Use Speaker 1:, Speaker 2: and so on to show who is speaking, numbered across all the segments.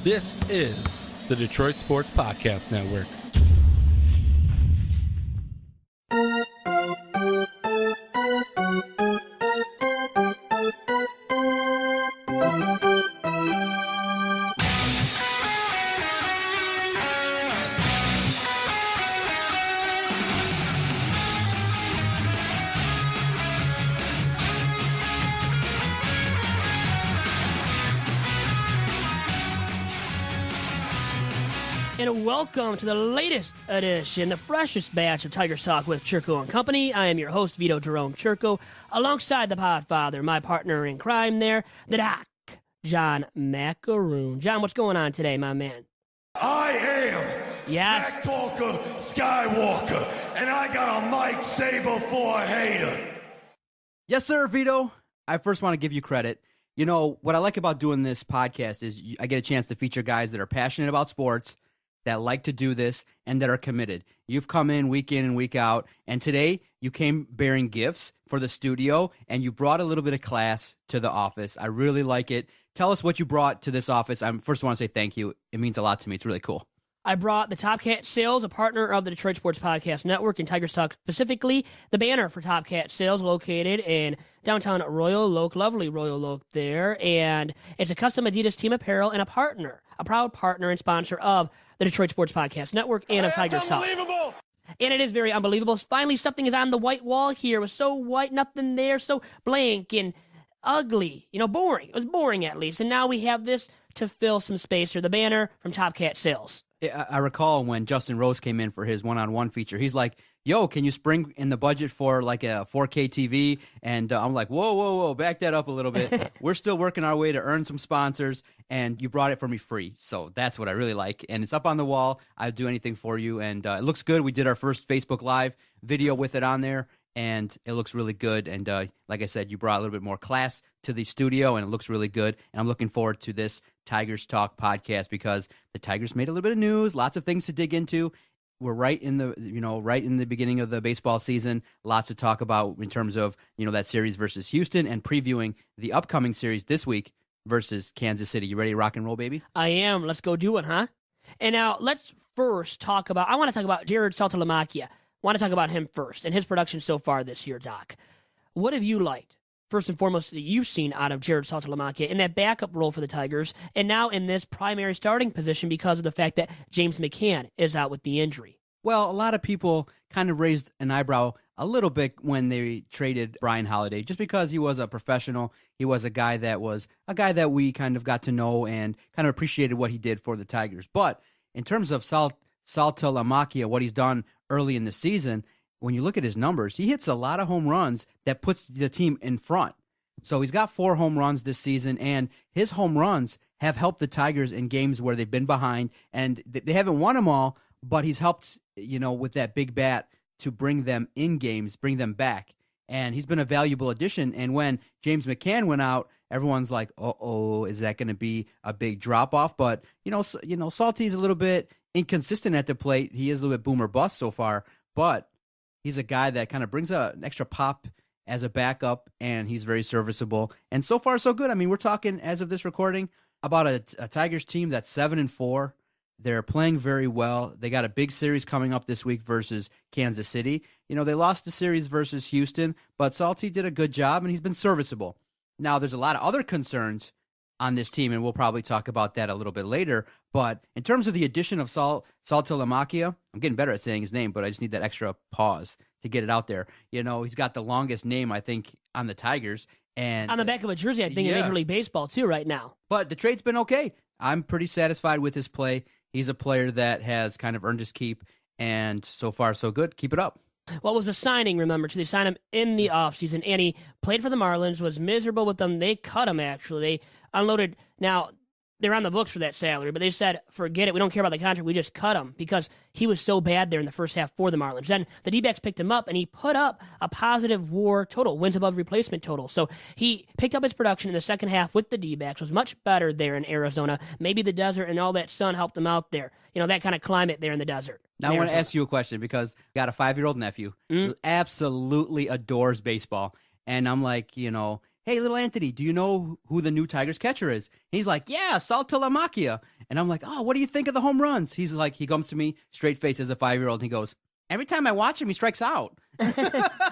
Speaker 1: This is the Detroit Sports Podcast Network.
Speaker 2: And welcome to the latest edition, the freshest batch of Tigers Talk with Chirco and Company. I am your host, Vito Chirco, alongside the Podfather, my partner in crime there, the Doc, John Macaroon. John, what's going on today, my man?
Speaker 3: I am
Speaker 2: Yes.
Speaker 3: Snack Talker Skywalker, and I got a Mike Saber for a hater.
Speaker 4: Yes, sir, Vito. I first want to give you credit. You know, what I like about doing this podcast is I get a chance to feature guys that are passionate about sports, that like to do this, and that are committed. You've come in and week out, and today you came bearing gifts for the studio, and you brought a little bit of class to the office. I really like it. Tell us what you brought to this office. I first want to say thank you. It means a lot to me. It's really cool.
Speaker 2: I brought the Top Cat Sales, a partner of the Detroit Sports Podcast Network and Tigers Talk specifically, the banner for Top Cat Sales located in downtown Royal Oak, lovely Royal Oak there, and it's a custom Adidas team apparel and a proud partner and sponsor of the Detroit Sports Podcast Network and of Tigers Talk.
Speaker 3: Unbelievable.
Speaker 2: And it is very unbelievable. Finally, something is on the white wall here. It was so white, nothing there, so blank and ugly. You know, boring. It was boring at least. And now we have this to fill some space here, the banner from Top Cat Sales.
Speaker 4: I recall when Justin Rose came in for his one-on-one feature, he's like, yo, can you spring in the budget for like a 4K TV? And I'm like, whoa, back that up a little bit. We're still working our way to earn some sponsors, and you brought it for me free. So that's what I really like. And it's up on the wall. I'd do anything for you. And it looks good. We did our first Facebook Live video with it on there, and it looks really good. And like I said, you brought a little bit more class to the studio, and it looks really good. And I'm looking forward to this Tigers Talk podcast because the Tigers made a little bit of news, lots of things to dig into. We're right in the beginning of the baseball season. Lots to talk about in terms of, that series versus Houston and previewing the upcoming series this week versus Kansas City. You ready to rock and roll, baby?
Speaker 2: I am. Let's go do it, huh? And now let's first I want to talk about Jared Saltalamacchia. I want to talk about him first and his production so far this year, Doc. What have you liked, first and foremost, that you've seen out of Jared Saltalamacchia in that backup role for the Tigers and now in this primary starting position because of the fact that James McCann is out with the injury?
Speaker 4: Well, a lot of people kind of raised an eyebrow a little bit when they traded Brian Holiday, just because he was a professional. He was a guy that we kind of got to know and kind of appreciated what he did for the Tigers. But in terms of Saltalamacchia, what he's done early in the season, when you look at his numbers, he hits a lot of home runs that puts the team in front. So he's got 4 home runs this season, and his home runs have helped the Tigers in games where they've been behind, and they haven't won them all, but he's helped, with that big bat to bring them in games, bring them back. And he's been a valuable addition. And when James McCann went out, everyone's like, uh-oh, is that going to be a big drop-off? But, Salty's a little bit inconsistent at the plate. He is a little bit boom or bust so far, but he's a guy that kind of brings an extra pop as a backup, and he's very serviceable. And so far, so good. I mean, we're talking, as of this recording, about a Tigers team that's 7-4. They're playing very well. They got a big series coming up this week versus Kansas City. They lost the series versus Houston, but Salty did a good job, and he's been serviceable. Now, there's a lot of other concerns on this team, and we'll probably talk about that a little bit later. But in terms of the addition of Saltalamacchia, I'm getting better at saying his name, but I just need that extra pause to get it out there. He's got the longest name, I think, on the Tigers. And
Speaker 2: on the back of a jersey, I think, in Major League Baseball, too, right now.
Speaker 4: But the trade's been okay. I'm pretty satisfied with his play. He's a player that has kind of earned his keep, and so far, so good. Keep it up.
Speaker 2: Well, it was a signing, remember, too. They signed him in the offseason, and he played for the Marlins, was miserable with them. They cut him, actually. They unloaded. Now, they're on the books for that salary, but they said, forget it. We don't care about the contract. We just cut him because he was so bad there in the first half for the Marlins. Then the D-backs picked him up, and he put up a positive WAR total, wins above replacement total. So he picked up his production in the second half with the D-backs, was much better there in Arizona. Maybe the desert and all that sun helped him out there. That kind of climate there in the desert.
Speaker 4: Now I want to ask you a question because I got a 5-year-old nephew who absolutely adores baseball. And I'm like, hey, hey, little Anthony, do you know who the new Tigers catcher is? And he's like, yeah, Sal Talamacchia. And I'm like, oh, what do you think of the home runs? He's like, he comes to me straight face as a 5-year-old, and he goes, every time I watch him, he strikes out.
Speaker 2: So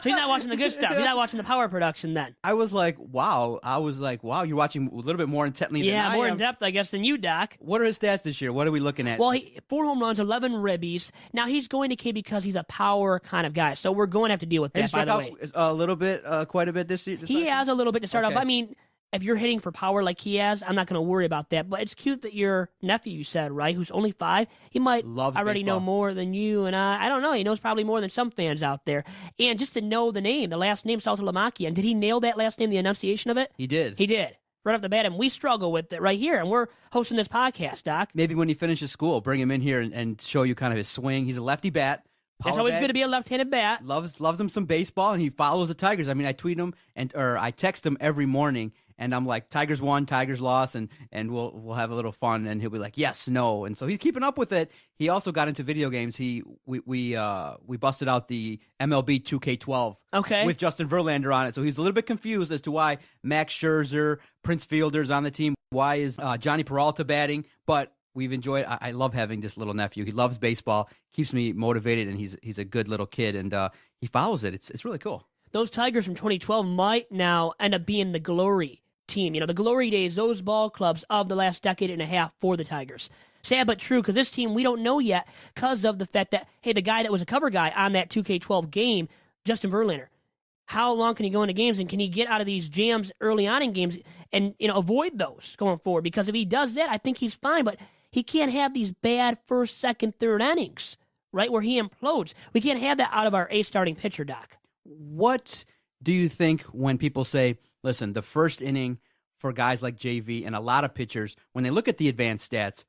Speaker 2: he's not watching the good stuff. He's not watching the power production then.
Speaker 4: I was like, wow. You're watching a little bit more intently than I am.
Speaker 2: Yeah, more in depth, I guess, than you, Doc.
Speaker 4: What are his stats this year? What are we looking at?
Speaker 2: Well, 4 home runs, 11 ribbies. Now, he's going to K because he's a power kind of guy, so we're going to have to deal with that, by the way.
Speaker 4: A little bit, quite a bit this year?
Speaker 2: He has a little bit to start off. I mean, if you're hitting for power like he has, I'm not going to worry about that. But it's cute that your nephew, you said, right, who's only 5, he might already know more than you and I don't know. He knows probably more than some fans out there. And just to know the name, the last name, Saltalamacchia, and did he nail that last name, the enunciation of it?
Speaker 4: He did.
Speaker 2: He did. Right off the bat, and we struggle with it right here, and we're hosting this podcast, Doc.
Speaker 4: Maybe when he finishes school, bring him in here and show you kind of his swing. He's a lefty bat.
Speaker 2: It's always good to be a left-handed bat.
Speaker 4: Loves him some baseball, and he follows the Tigers. I mean, I tweet him or I text him every morning, and I'm like, Tigers won, Tigers lost, and we'll have a little fun, and he'll be like, yes, no, and so he's keeping up with it. He also got into video games. We busted out the MLB 2K12 with Justin Verlander on it, so he's a little bit confused as to why Max Scherzer, Prince Fielder's on the team. Why is Johnny Peralta batting? But we've enjoyed. I love having this little nephew. He loves baseball, keeps me motivated, and he's a good little kid, and he follows it. It's really cool.
Speaker 2: Those Tigers from 2012 might now end up being the glory team. You know, the glory days, those ball clubs of the last decade and a half for the Tigers. Sad but true, because this team, we don't know yet because of the fact that, hey, the guy that was a cover guy on that 2K12 game, Justin Verlander, how long can he go into games, and can he get out of these jams early on in games and, you know, avoid those going forward? Because if he does that, I think he's fine, but he can't have these bad first, second, third innings, right, where he implodes. We can't have that out of our starting pitcher, Doc.
Speaker 4: What do you think when people say, listen, the first inning for guys like JV and a lot of pitchers, when they look at the advanced stats,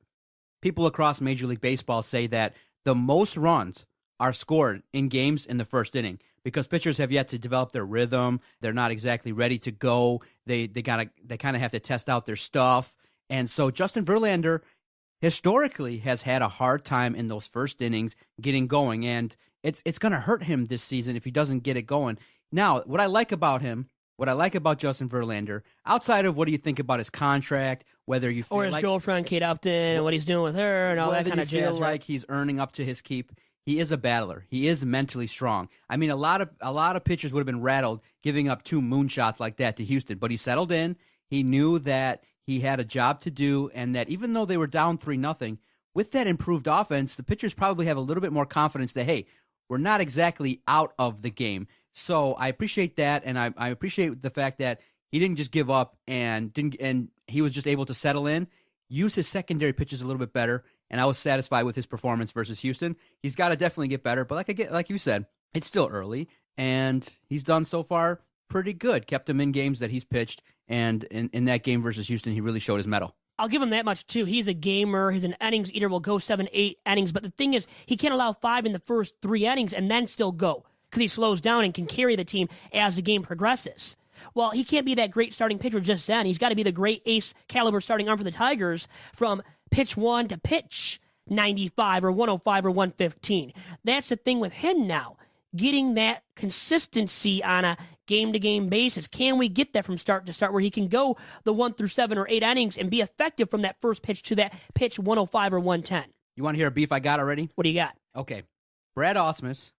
Speaker 4: people across Major League Baseball say that the most runs are scored in games in the first inning because pitchers have yet to develop their rhythm. They're not exactly ready to go. They kind of have to test out their stuff. And so Justin Verlander historically has had a hard time in those first innings getting going, and it's going to hurt him this season if he doesn't get it going. Now, what I like about Justin Verlander, outside of what do you think about his contract, whether you feel
Speaker 2: or his girlfriend Kate Upton and what he's doing with her and all that kind of jazz,
Speaker 4: feel like he's earning up to his keep, he is a battler. He is mentally strong. I mean, a lot of pitchers would have been rattled giving up 2 moonshots like that to Houston, but he settled in. He knew that he had a job to do, and that even though they were down 3-0, with that improved offense, the pitchers probably have a little bit more confidence that, hey, we're not exactly out of the game. So I appreciate that, and I appreciate the fact that he didn't just give up and he was just able to settle in, use his secondary pitches a little bit better, and I was satisfied with his performance versus Houston. He's got to definitely get better, but like you said, it's still early, and he's done so far pretty good. Kept him in games that he's pitched, and in that game versus Houston, he really showed his mettle.
Speaker 2: I'll give him that much, too. He's a gamer. He's an innings eater. Will go 7-8 innings. But the thing is, he can't allow 5 in the first 3 innings and then still go because he slows down and can carry the team as the game progresses. Well, he can't be that great starting pitcher just then. He's got to be the great ace caliber starting arm for the Tigers from pitch 1 to pitch 95 or 105 or 115. That's the thing with him now, getting that consistency on a game-to-game basis. Can we get that from start to start where he can go the 1 through 7 or 8 innings and be effective from that first pitch to that pitch 105 or 110?
Speaker 4: You want to hear a beef I got already?
Speaker 2: What do you got?
Speaker 4: Okay. Brad Ausmus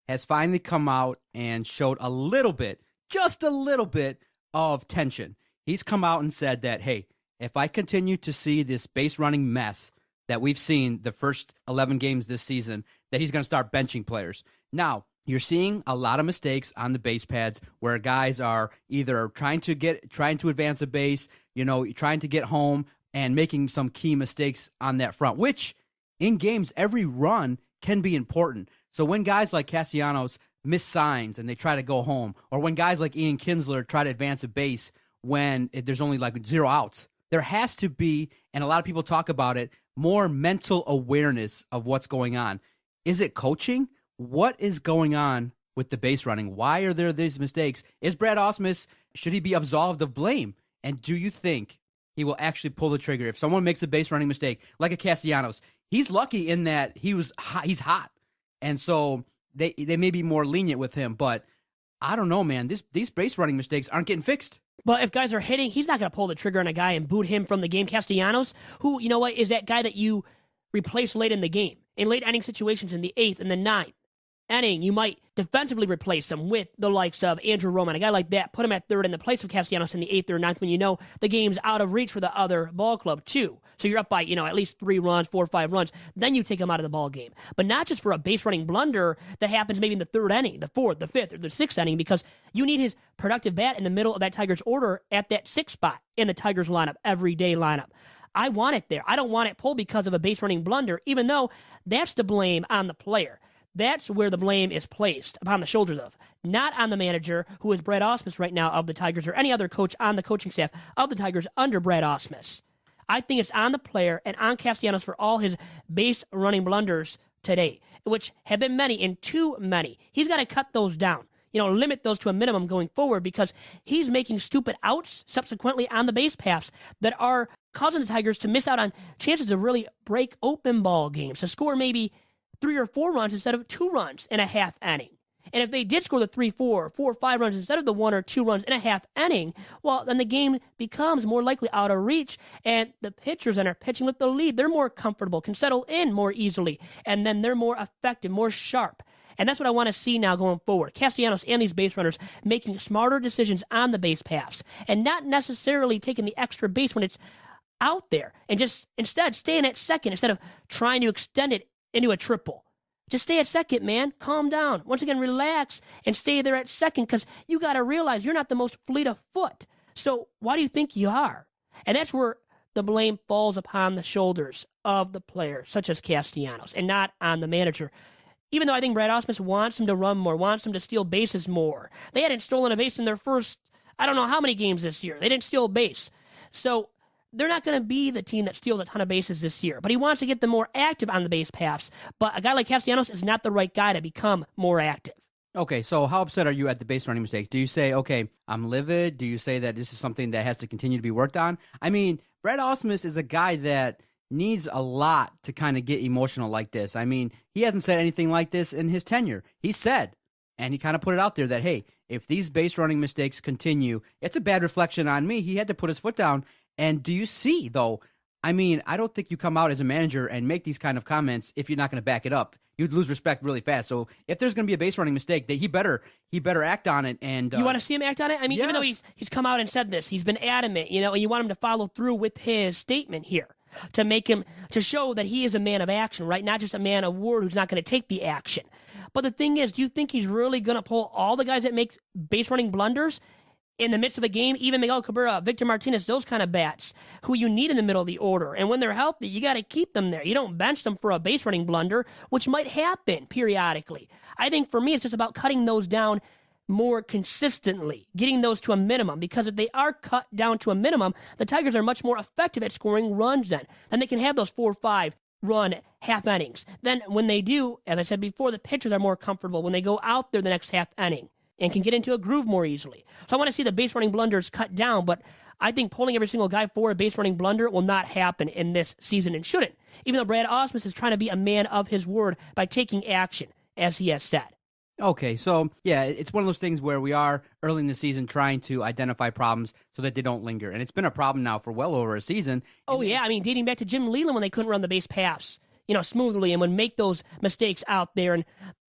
Speaker 4: has finally come out and showed a little bit, just a little bit, of tension. He's come out and said that, hey, if I continue to see this base running mess that we've seen the first 11 games this season, that he's going to start benching players. Now, you're seeing a lot of mistakes on the base pads where guys are either trying to advance a base, trying to get home and making some key mistakes on that front, which in games, every run can be important. So when guys like Castellanos miss signs and they try to go home, or when guys like Ian Kinsler try to advance a base when there's only like 0 outs, there has to be, and a lot of people talk about it, more mental awareness of what's going on. Is it coaching? What is going on with the base running? Why are there these mistakes? Is Brad Ausmus, should he be absolved of blame? And do you think he will actually pull the trigger if someone makes a base running mistake, like a Castellanos? He's lucky in that he's hot. And so they may be more lenient with him. But I don't know, man. These base running mistakes aren't getting fixed.
Speaker 2: But if guys are hitting, he's not going to pull the trigger on a guy and boot him from the game. Castellanos, who, you know what, is that guy that you replace late in the game. In late inning situations in the 8th and the 9th inning, you might defensively replace him with the likes of Andrew Roman, a guy like that. Put him at third in the place of Castellanos in the 8th or 9th when you know the game's out of reach for the other ball club, too. So you're up by, at least 3 runs, 4 or 5 runs. Then you take him out of the ball game. But not just for a base running blunder that happens maybe in the 3rd inning, the 4th, the 5th, or the 6th inning, because you need his productive bat in the middle of that Tigers order at that 6th spot in the Tigers lineup, everyday lineup. I want it there. I don't want it pulled because of a base running blunder, even though that's the blame on the player. That's where the blame is placed, upon the shoulders of, not on the manager, who is Brad Ausmus right now of the Tigers, or any other coach on the coaching staff of the Tigers under Brad Ausmus. I think it's on the player and on Castellanos for all his base running blunders today, which have been many and too many. He's got to cut those down. Limit those to a minimum going forward, because he's making stupid outs subsequently on the base paths that are causing the Tigers to miss out on chances to really break open ball games, to score maybe 3 or 4 runs instead of 2 runs in a half inning. And if they did score the 3, 4 or 5 runs instead of the 1 or 2 runs in a half inning, well, then the game becomes more likely out of reach, and the pitchers that are pitching with the lead, they're more comfortable, can settle in more easily, and then they're more effective, more sharp. And that's what I want to see now going forward. Castellanos and these base runners making smarter decisions on the base paths, and not necessarily taking the extra base when it's out there, and just instead staying at second instead of trying to extend it into a triple. Just stay at second, man. Calm down. Once again, relax and stay there at second, because you got to realize you're not the most fleet of foot. So why do you think you are? And that's where the blame falls upon the shoulders of the players, such as Castellanos, and not on the manager. Even though I think Brad Ausmus wants him to run more, wants him to steal bases more. They hadn't stolen a base in their first, I don't know how many games this year. They didn't steal a base. So they're not going to be the team that steals a ton of bases this year. But he wants to get them more active on the base paths. But a guy like Castellanos is not the right guy to become more active.
Speaker 4: Okay, so how upset are you at the base running mistakes? Do you say, okay, I'm livid? Do you say that this is something that has to continue to be worked on? I mean, Brad Ausmus is a guy that needs a lot to kind of get emotional like this. I mean, he hasn't said anything like this in his tenure. He said, and he kind of put it out there that, hey, if these base running mistakes continue, it's a bad reflection on me. He had to put his foot down. And do you see, though, I mean, I don't think you come out as a manager and make these kind of comments if you're not going to back it up. You'd lose respect really fast. So if there's going to be a base running mistake, that he better act on it. And
Speaker 2: you want to see him act on it? I mean,
Speaker 4: yes.
Speaker 2: Even though he's come out and said this, he's been adamant, and you want him to follow through with his statement here, to make him, to show that he is a man of action, right? Not just a man of word who's not going to take the action. But the thing is, do you think he's really going to pull all the guys that make base running blunders in the midst of a game? Even Miguel Cabrera, Victor Martinez, those kind of bats who you need in the middle of the order. And when they're healthy, you got to keep them there. You don't bench them for a base running blunder, which might happen periodically. I think for me, it's just about cutting those down more consistently, getting those to a minimum, because if they are cut down to a minimum, the Tigers are much more effective at scoring runs then. Then they can have those 4 or 5 run half innings. Then when they do, as I said before, the pitchers are more comfortable when they go out there the next half inning and can get into a groove more easily. So I want to see the base running blunders cut down, but I think pulling every single guy for a base running blunder will not happen in this season, and shouldn't, even though Brad Ausmus is trying to be a man of his word by taking action, as he has said.
Speaker 4: Okay, so yeah, it's one of those things where we are early in the season trying to identify problems so that they don't linger. And it's been a problem now for well over a season.
Speaker 2: Oh, yeah, I mean, dating back to Jim Leland when they couldn't run the base paths, smoothly, and would make those mistakes out there. And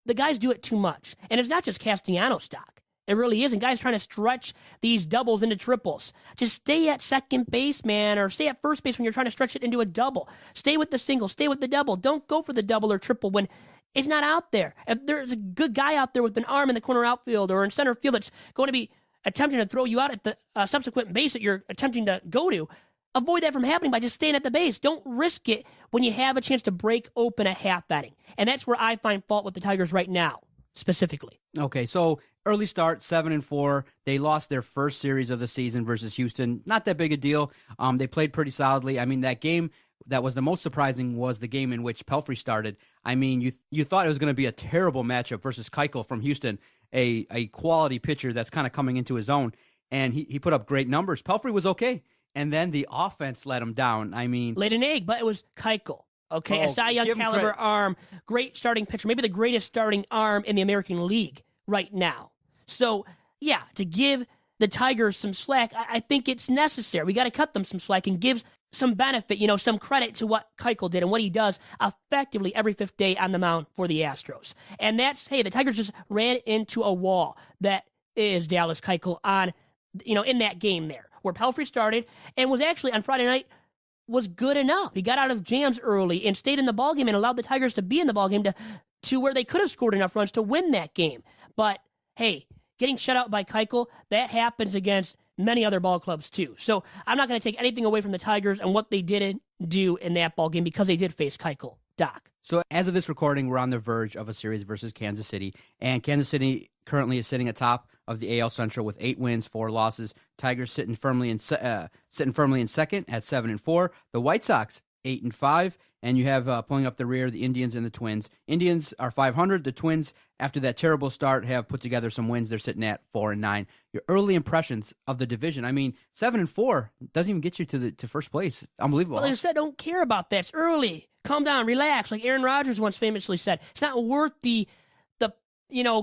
Speaker 2: the guys do it too much. And it's not just Castellanos stock. It really isn't. Guys trying to stretch these doubles into triples. Just stay at second base, man, or stay at first base when you're trying to stretch it into a double. Stay with the single. Stay with the double. Don't go for the double or triple when it's not out there. If there's a good guy out there with an arm in the corner outfield or in center field that's going to be attempting to throw you out at the subsequent base that you're attempting to go to, avoid that from happening by just staying at the base. Don't risk it when you have a chance to break open a half inning. And that's where I find fault with the Tigers right now, specifically.
Speaker 4: Okay, so early start, 7-4. They lost their first series of the season versus Houston. Not that big a deal. They played pretty solidly. I mean, that game that was the most surprising was the game in which Pelfrey started. I mean, you thought it was going to be a terrible matchup versus Keuchel from Houston, a quality pitcher that's kind of coming into his own, and he put up great numbers. Pelfrey was okay, and then the offense let him down. I mean,
Speaker 2: laid an egg, but it was Keuchel. Okay, a Cy Young caliber arm, great starting pitcher, maybe the greatest starting arm in the American League right now. So, yeah, to give the Tigers some slack, I think it's necessary. We got to cut them some slack and give some benefit, some credit to what Keuchel did and what he does effectively every fifth day on the mound for the Astros. And that's, hey, the Tigers just ran into a wall that is Dallas Keuchel on, in that game there, where Pelfrey started and was actually on Friday night was good enough. He got out of jams early and stayed in the ballgame and allowed the Tigers to be in the ballgame to where they could have scored enough runs to win that game. But, hey, getting shut out by Keuchel, that happens against many other ball clubs too. So I'm not going to take anything away from the Tigers and what they didn't do in that ball game because they did face Keuchel. Doc.
Speaker 4: So as of this recording, we're on the verge of a series versus Kansas City, and Kansas City currently is sitting atop of the AL Central with 8 wins, 4 losses. Tigers sitting firmly in second at 7-4. The White Sox 8-5, and you have pulling up the rear the Indians and the Twins. Indians are 500. The Twins, after that terrible start, have put together some wins. They're sitting at 4-9. Your early impressions of the division. I mean, 7-4 doesn't even get you to first place. Unbelievable.
Speaker 2: Well, like I said, don't care about that. It's early. Calm down, relax. Like Aaron Rodgers once famously said, it's not worth the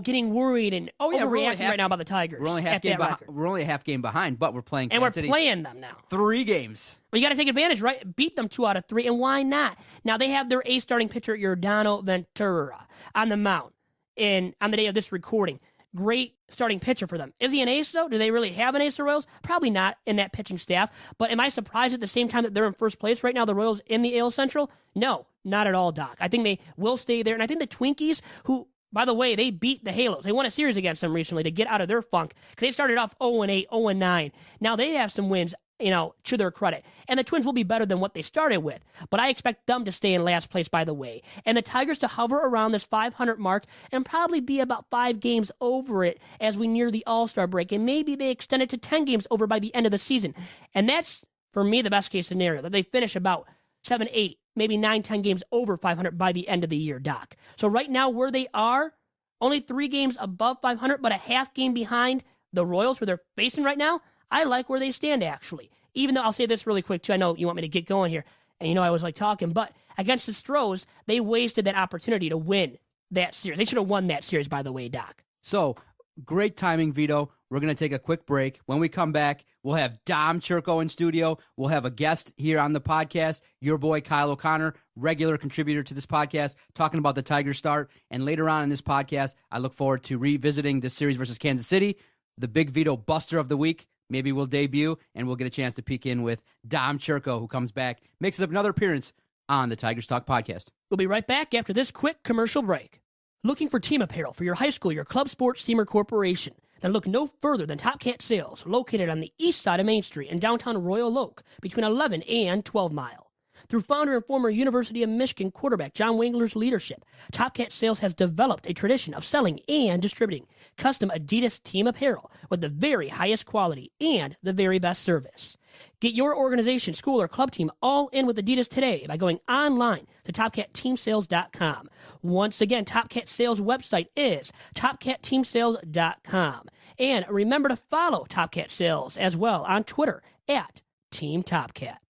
Speaker 2: getting worried and overreacting right now about the Tigers.
Speaker 4: We're only a half game behind, but we're playing
Speaker 2: and
Speaker 4: Kansas
Speaker 2: we're
Speaker 4: City
Speaker 2: playing them now.
Speaker 4: 3 games.
Speaker 2: Well, you got to take advantage, right? Beat them 2 out of 3, and why not? Now they have their ace starting pitcher, Yordano Ventura, on the mound on the day of this recording. Great starting pitcher for them. Is he an ace, though? Do they really have an ace, the Royals? Probably not in that pitching staff. But am I surprised at the same time that they're in first place right now, the Royals in the AL Central? No, not at all, Doc. I think they will stay there. And I think the Twinkies, who, by the way, they beat the Halos. They won a series against them recently to get out of their funk because they started off 0-8, 0-9. Now they have some wins, to their credit. And the Twins will be better than what they started with. But I expect them to stay in last place, by the way. And the Tigers to hover around this 500 mark and probably be about 5 games over it as we near the All-Star break. And maybe they extend it to 10 games over by the end of the season. And that's, for me, the best-case scenario, that they finish about 7, 8, maybe 9, 10 games over 500 by the end of the year, Doc. So right now, where they are, only 3 games above 500, but a half game behind the Royals, where they're facing right now, I like where they stand, actually. Even though I'll say this really quick, too. I know you want me to get going here, and I always like talking, but against the Stros, they wasted that opportunity to win that series. They should have won that series, by the way, Doc.
Speaker 4: So, great timing, Vito. We're going to take a quick break. When we come back, we'll have Dom Chirco in studio. We'll have a guest here on the podcast, your boy Kyle O'Connor, regular contributor to this podcast, talking about the Tigers start. And later on in this podcast, I look forward to revisiting this series versus Kansas City, the Big Vito Buster of the Week. Maybe we'll debut, and we'll get a chance to peek in with Dom Chirco, who comes back, makes up another appearance on the Tigers Talk podcast.
Speaker 2: We'll be right back after this quick commercial break. Looking for team apparel for your high school, your club, sports team, or corporation? Then look no further than Top Cat Sales, located on the east side of Main Street in downtown Royal Oak, between 11 and 12 Mile. Through founder and former University of Michigan quarterback John Wangler's leadership, Top Cat Sales has developed a tradition of selling and distributing custom Adidas team apparel with the very highest quality and the very best service. Get your organization, school, or club team all in with Adidas today by going online to TopCatTeamSales.com. Once again, Top Cat Sales website is TopCatTeamSales.com. And remember to follow Top Cat Sales as well on Twitter at Team Top Cat.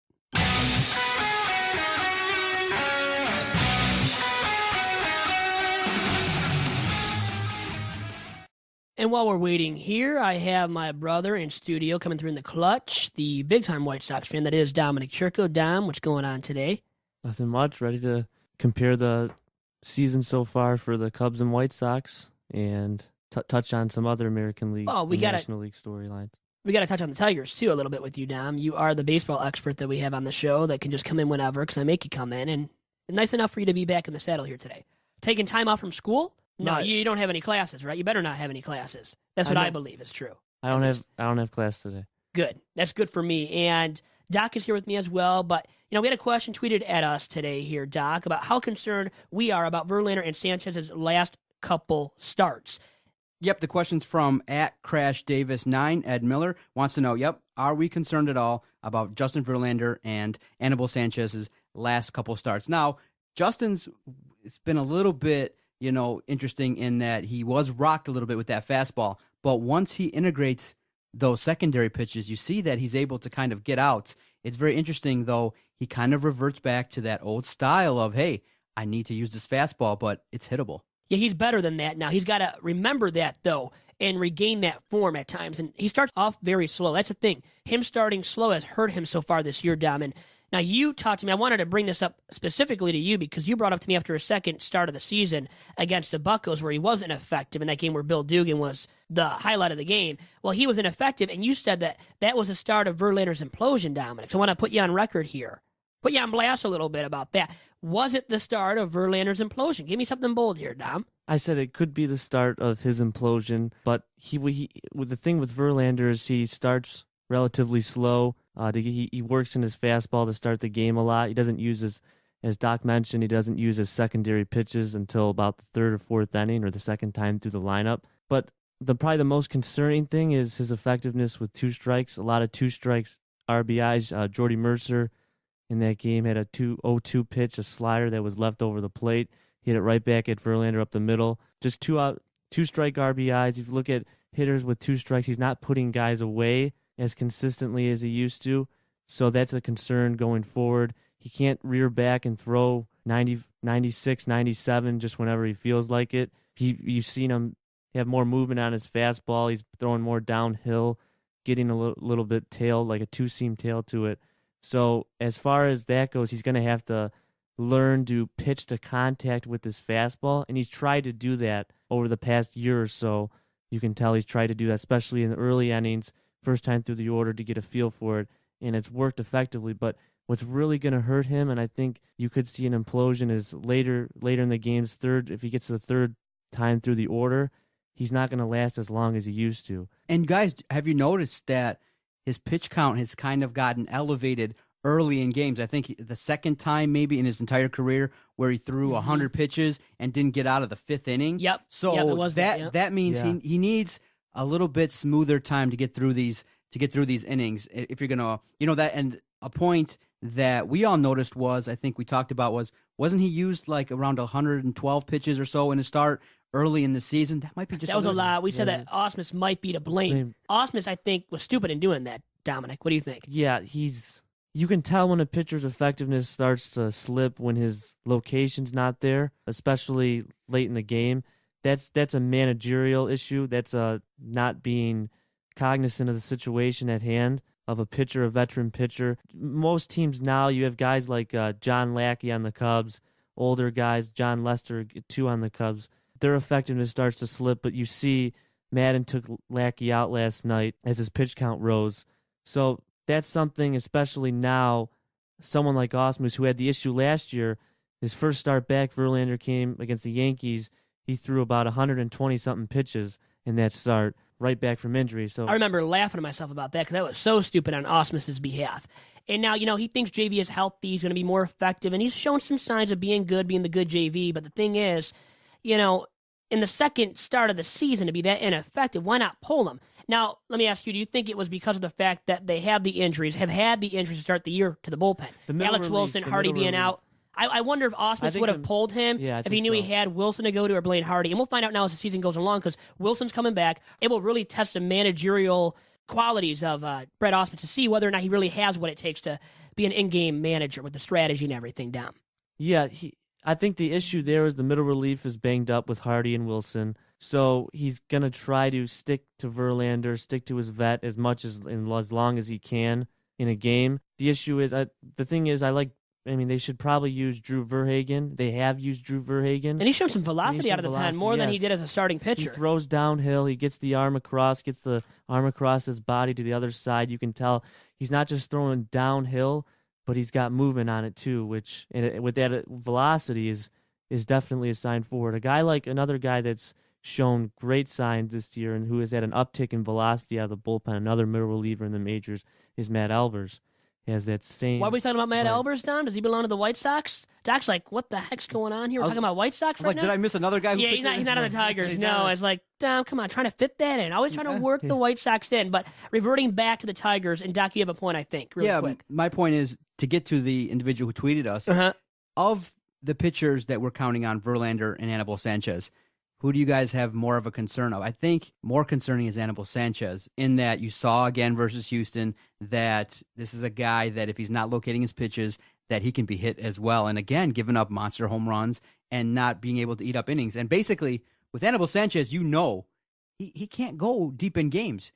Speaker 2: And while we're waiting here, I have my brother in studio coming through in the clutch, the big-time White Sox fan that is Dominic Chirco. Dom, what's going on today?
Speaker 5: Nothing much. Ready to compare the season so far for the Cubs and White Sox and touch on some other American League and National League storylines.
Speaker 2: We got to touch on the Tigers, too, a little bit with you, Dom. You are the baseball expert that we have on the show that can just come in whenever because I make you come in. And nice enough for you to be back in the saddle here today. Taking time off from school? No, you don't have any classes, right? You better not have any classes. That's what I believe is true.
Speaker 5: I don't have class today.
Speaker 2: Good. That's good for me. And Doc is here with me as well. But, we had a question tweeted at us today here, Doc, about how concerned we are about Verlander and Sanchez's last couple starts.
Speaker 4: Yep, the question's from @CrashDavis9. Ed Miller wants to know, are we concerned at all about Justin Verlander and Anibal Sanchez's last couple starts? Now, Justin's, it's been a little bit interesting in that he was rocked a little bit with that fastball. But once he integrates those secondary pitches, you see that he's able to kind of get out. It's very interesting, though. He kind of reverts back to that old style of, hey, I need to use this fastball, but it's hittable.
Speaker 2: Yeah, he's better than that now. He's got to remember that, though, and regain that form at times. And he starts off very slow. That's the thing. Him starting slow has hurt him so far this year, Dom. And now you talked to me. I wanted to bring this up specifically to you because you brought up to me after a second start of the season against the Buccos where he wasn't effective in that game where Bill Dugan was the highlight of the game. Well, he was ineffective, and you said that that was the start of Verlander's implosion, Dominic. So I want to put you on record here. Put you on blast a little bit about that. Was it the start of Verlander's implosion? Give me something bold here, Dom.
Speaker 5: I said it could be the start of his implosion, but he with the thing with Verlander is he starts relatively slow. He works in his fastball to start the game a lot. He doesn't use as Doc mentioned, he doesn't use his secondary pitches until about the third or fourth inning or the second time through the lineup. But probably the most concerning thing is his effectiveness with two strikes. A lot of two strikes RBIs. Jordy Mercer in that game had a 2-0-2 pitch, a slider that was left over the plate. He hit it right back at Verlander up the middle. Just two strike RBIs. If you look at hitters with two strikes, he's not putting guys away as consistently as he used to. So that's a concern going forward. He can't rear back and throw 90, 96, 97 just whenever he feels like it. You've seen him have more movement on his fastball. He's throwing more downhill, getting a little bit tail, like a two-seam tail to it. So as far as that goes, he's going to have to learn to pitch to contact with his fastball, and he's tried to do that over the past year or so. You can tell he's tried to do that, especially in the early innings, first time through the order to get a feel for it, and it's worked effectively. But what's really going to hurt him, and I think you could see an implosion, is later in the game's third. If he gets to the third time through the order, he's not going to last as long as he used to.
Speaker 4: And guys, have you noticed that his pitch count has kind of gotten elevated early in games? I think the second time maybe in his entire career where he threw 100 pitches and didn't get out of the fifth inning.
Speaker 2: Yep.
Speaker 4: So
Speaker 2: it was
Speaker 4: that means he needs a little bit smoother time to get through these innings. If you're gonna, that, and a point that we all noticed was, I think we talked about, wasn't he used like around 112 pitches or so in his start early in the season? That might be just
Speaker 2: that was a lot. We said that Ausmus might be to blame. Ausmus, I think, was stupid in doing that. Dominic, what do you think?
Speaker 5: Yeah, you can tell when a pitcher's effectiveness starts to slip when his location's not there, especially late in the game. That's a managerial issue. That's not being cognizant of the situation at hand of a pitcher, a veteran pitcher. Most teams now, you have guys like John Lackey on the Cubs, older guys, John Lester too on the Cubs. Their effectiveness starts to slip, but you see Madden took Lackey out last night as his pitch count rose. So that's something, especially now, someone like Ausmus, who had the issue last year, his first start back, Verlander came against the Yankees. He threw about 120-something pitches in that start, right back from injury. So
Speaker 2: I remember laughing at myself about that because that was so stupid on Ausmus's behalf. And now, he thinks JV is healthy, he's going to be more effective, and he's shown some signs of being good, being the good JV. But the thing is, in the second start of the season to be that ineffective, why not pull him? Now, let me ask you, do you think it was because of the fact that they have had the injuries to start the year to the bullpen? Alex Wilson, Hardy being out. I wonder if Ausmus would have pulled him if he knew he had Wilson to go to or Blaine Hardy. And we'll find out now as the season goes along because Wilson's coming back. It will really test the managerial qualities of Brett Ausmus to see whether or not he really has what it takes to be an in-game manager with the strategy and everything down.
Speaker 5: Yeah, I think the issue there is the middle relief is banged up with Hardy and Wilson. So he's going to try to stick to Verlander, stick to his vet as long as he can in a game. The issue is, they should probably use Drew Verhagen. They have used Drew Verhagen.
Speaker 2: And he showed some velocity out of the pen, more than he did as a starting pitcher.
Speaker 5: He throws downhill. He gets the arm across his body to the other side. You can tell he's not just throwing downhill, but he's got movement on it too, which with that velocity is definitely a sign forward. Another guy that's shown great signs this year and who has had an uptick in velocity out of the bullpen, another middle reliever in the majors, is Matt Albers. He has that same...
Speaker 2: Why are we talking about Matt Albers, Don? Does he belong to the White Sox? Doc's like, what the heck's going on here? We're talking about White Sox right now?
Speaker 4: Did I miss another guy?
Speaker 2: Yeah, he's not on the Tigers. No, it's like, Dom, come on, trying to fit that in. Always trying to work the White Sox in. But reverting back to the Tigers, and Doc, you have a point, I think, really quick.
Speaker 4: My point is, to get to the individual who tweeted us, of the pitchers that we're counting on, Verlander and Anibal Sanchez, who do you guys have more of a concern of? I think more concerning is Anibal Sanchez, in that you saw again versus Houston that this is a guy that if he's not locating his pitches, that he can be hit as well. And again, giving up monster home runs and not being able to eat up innings. And basically, with Anibal Sanchez, he can't go deep in games.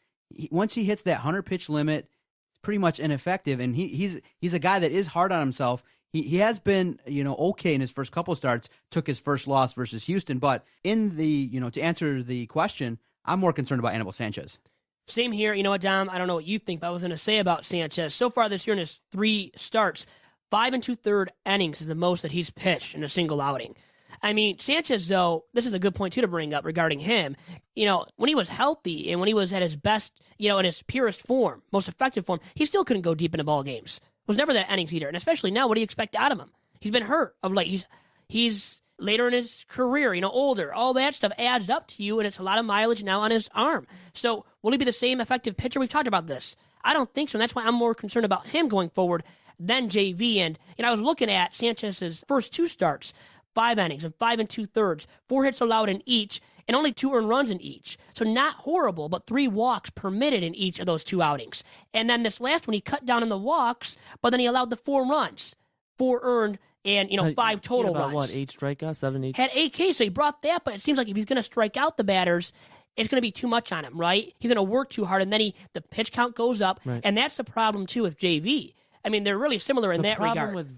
Speaker 4: Once he hits that 100-pitch limit, it's pretty much ineffective. And he's a guy that is hard on himself. He has been, okay in his first couple starts, took his first loss versus Houston. But in the, to answer the question, I'm more concerned about Anibal Sanchez.
Speaker 2: Same here. You know what, Dom? I don't know what you think, but I was going to say about Sanchez. So far this year in his 3 starts, 5 2/3 innings is the most that he's pitched in a single outing. I mean, Sanchez, though, this is a good point, too, to bring up regarding him. When he was healthy and when he was at his best, in his purest form, most effective form, he still couldn't go deep into ball games. Was never that innings eater. And especially now, what do you expect out of him? He's been hurt of late. He's later in his career, older. All that stuff adds up to you, and it's a lot of mileage now on his arm. So will he be the same effective pitcher? We've talked about this. I don't think so, and that's why I'm more concerned about him going forward than JV. And I was looking at Sanchez's first 2 starts, 5 innings and 5 2/3, 4 hits allowed in each, and only 2 earned runs in each. So not horrible, but 3 walks permitted in each of those 2 outings. And then this last one, he cut down on the walks, but then he allowed the 4 runs, 4 earned, and 5 total runs.
Speaker 5: What, 8 strikeouts, 7, 8?
Speaker 2: Had 8 Ks, so he brought that, but it seems like if he's going to strike out the batters, it's going to be too much on him, right? He's going to work too hard, and then the pitch count goes up,
Speaker 5: right.
Speaker 2: And that's the problem, too, with JV. I mean, they're really similar in that regard.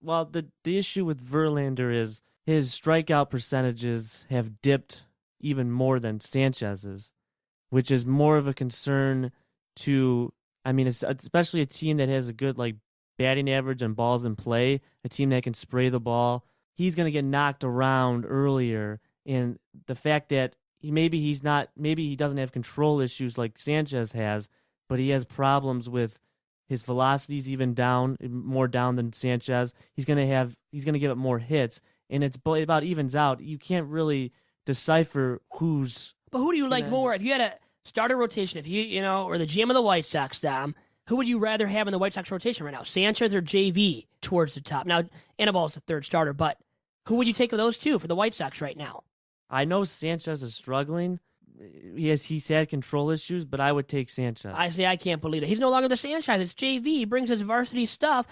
Speaker 5: The issue with Verlander is his strikeout percentages have dipped even more than Sanchez's, which is more of a concern to, especially a team that has a good, batting average and balls in play, a team that can spray the ball. He's going to get knocked around earlier, and the fact that maybe he doesn't have control issues like Sanchez has, but he has problems with his velocity's even more down than Sanchez. He's going to give up more hits, and it's about evens out. You can't really decipher who's.
Speaker 2: But who do you like more? If you had a starter rotation, if you or the GM of the White Sox, Dom, who would you rather have in the White Sox rotation right now, Sanchez or JV towards the top? Now, Anibal's the 3rd starter, but who would you take of those 2 for the White Sox right now?
Speaker 5: I know Sanchez is struggling. Yes, he's had control issues, but I would take Sanchez.
Speaker 2: I can't believe it. He's no longer the Sanchez. It's JV. He brings his varsity stuff,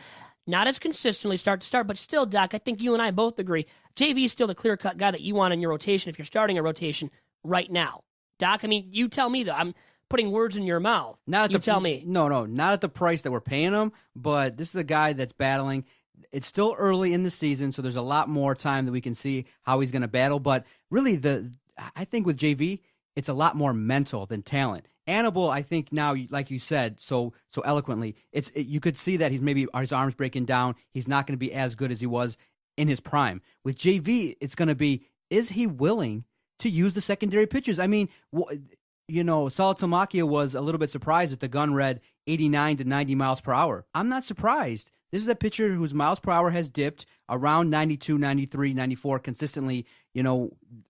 Speaker 2: not as consistently start to start, but still, Doc, I think you and I both agree. JV is still the clear-cut guy that you want in your rotation if you're starting a rotation right now. Doc, you tell me, though. I'm putting words in your mouth. Tell me.
Speaker 4: No, not at the price that we're paying him, but this is a guy that's battling. It's still early in the season, so there's a lot more time that we can see how he's going to battle. But really, I think with JV, it's a lot more mental than talent. Anibal, I think now, like you said so eloquently, you could see that his arm's breaking down. He's not going to be as good as he was in his prime. With JV, it's going to be, is he willing to use the secondary pitches? Saul Tomakia was a little bit surprised that the gun read 89 to 90 miles per hour. I'm not surprised. This is a pitcher whose miles per hour has dipped around 92, 93, 94 consistently,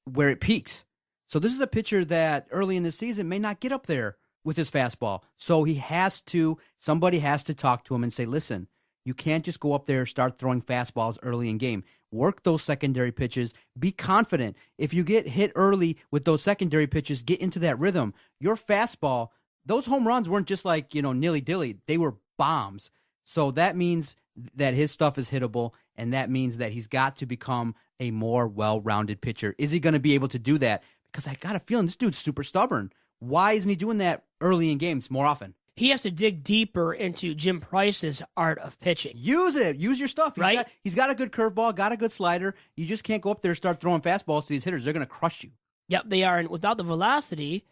Speaker 4: where it peaks. So this is a pitcher that early in the season may not get up there with his fastball. So somebody has to talk to him and say, listen, you can't just go up there and start throwing fastballs early in game. Work those secondary pitches. Be confident. If you get hit early with those secondary pitches, get into that rhythm. Your fastball, those home runs weren't just nilly-dilly. They were bombs. So that means that his stuff is hittable, and that means that he's got to become a more well-rounded pitcher. Is he going to be able to do that? Because I got a feeling this dude's super stubborn. Why isn't he doing that early in games more often?
Speaker 2: He has to dig deeper into Jim Price's art of pitching.
Speaker 4: Use it. Use your stuff.
Speaker 2: Right?
Speaker 4: He's got a good curveball, got a good slider. You just can't go up there and start throwing fastballs to these hitters. They're going to crush you.
Speaker 2: Yep, they are. And without the velocity,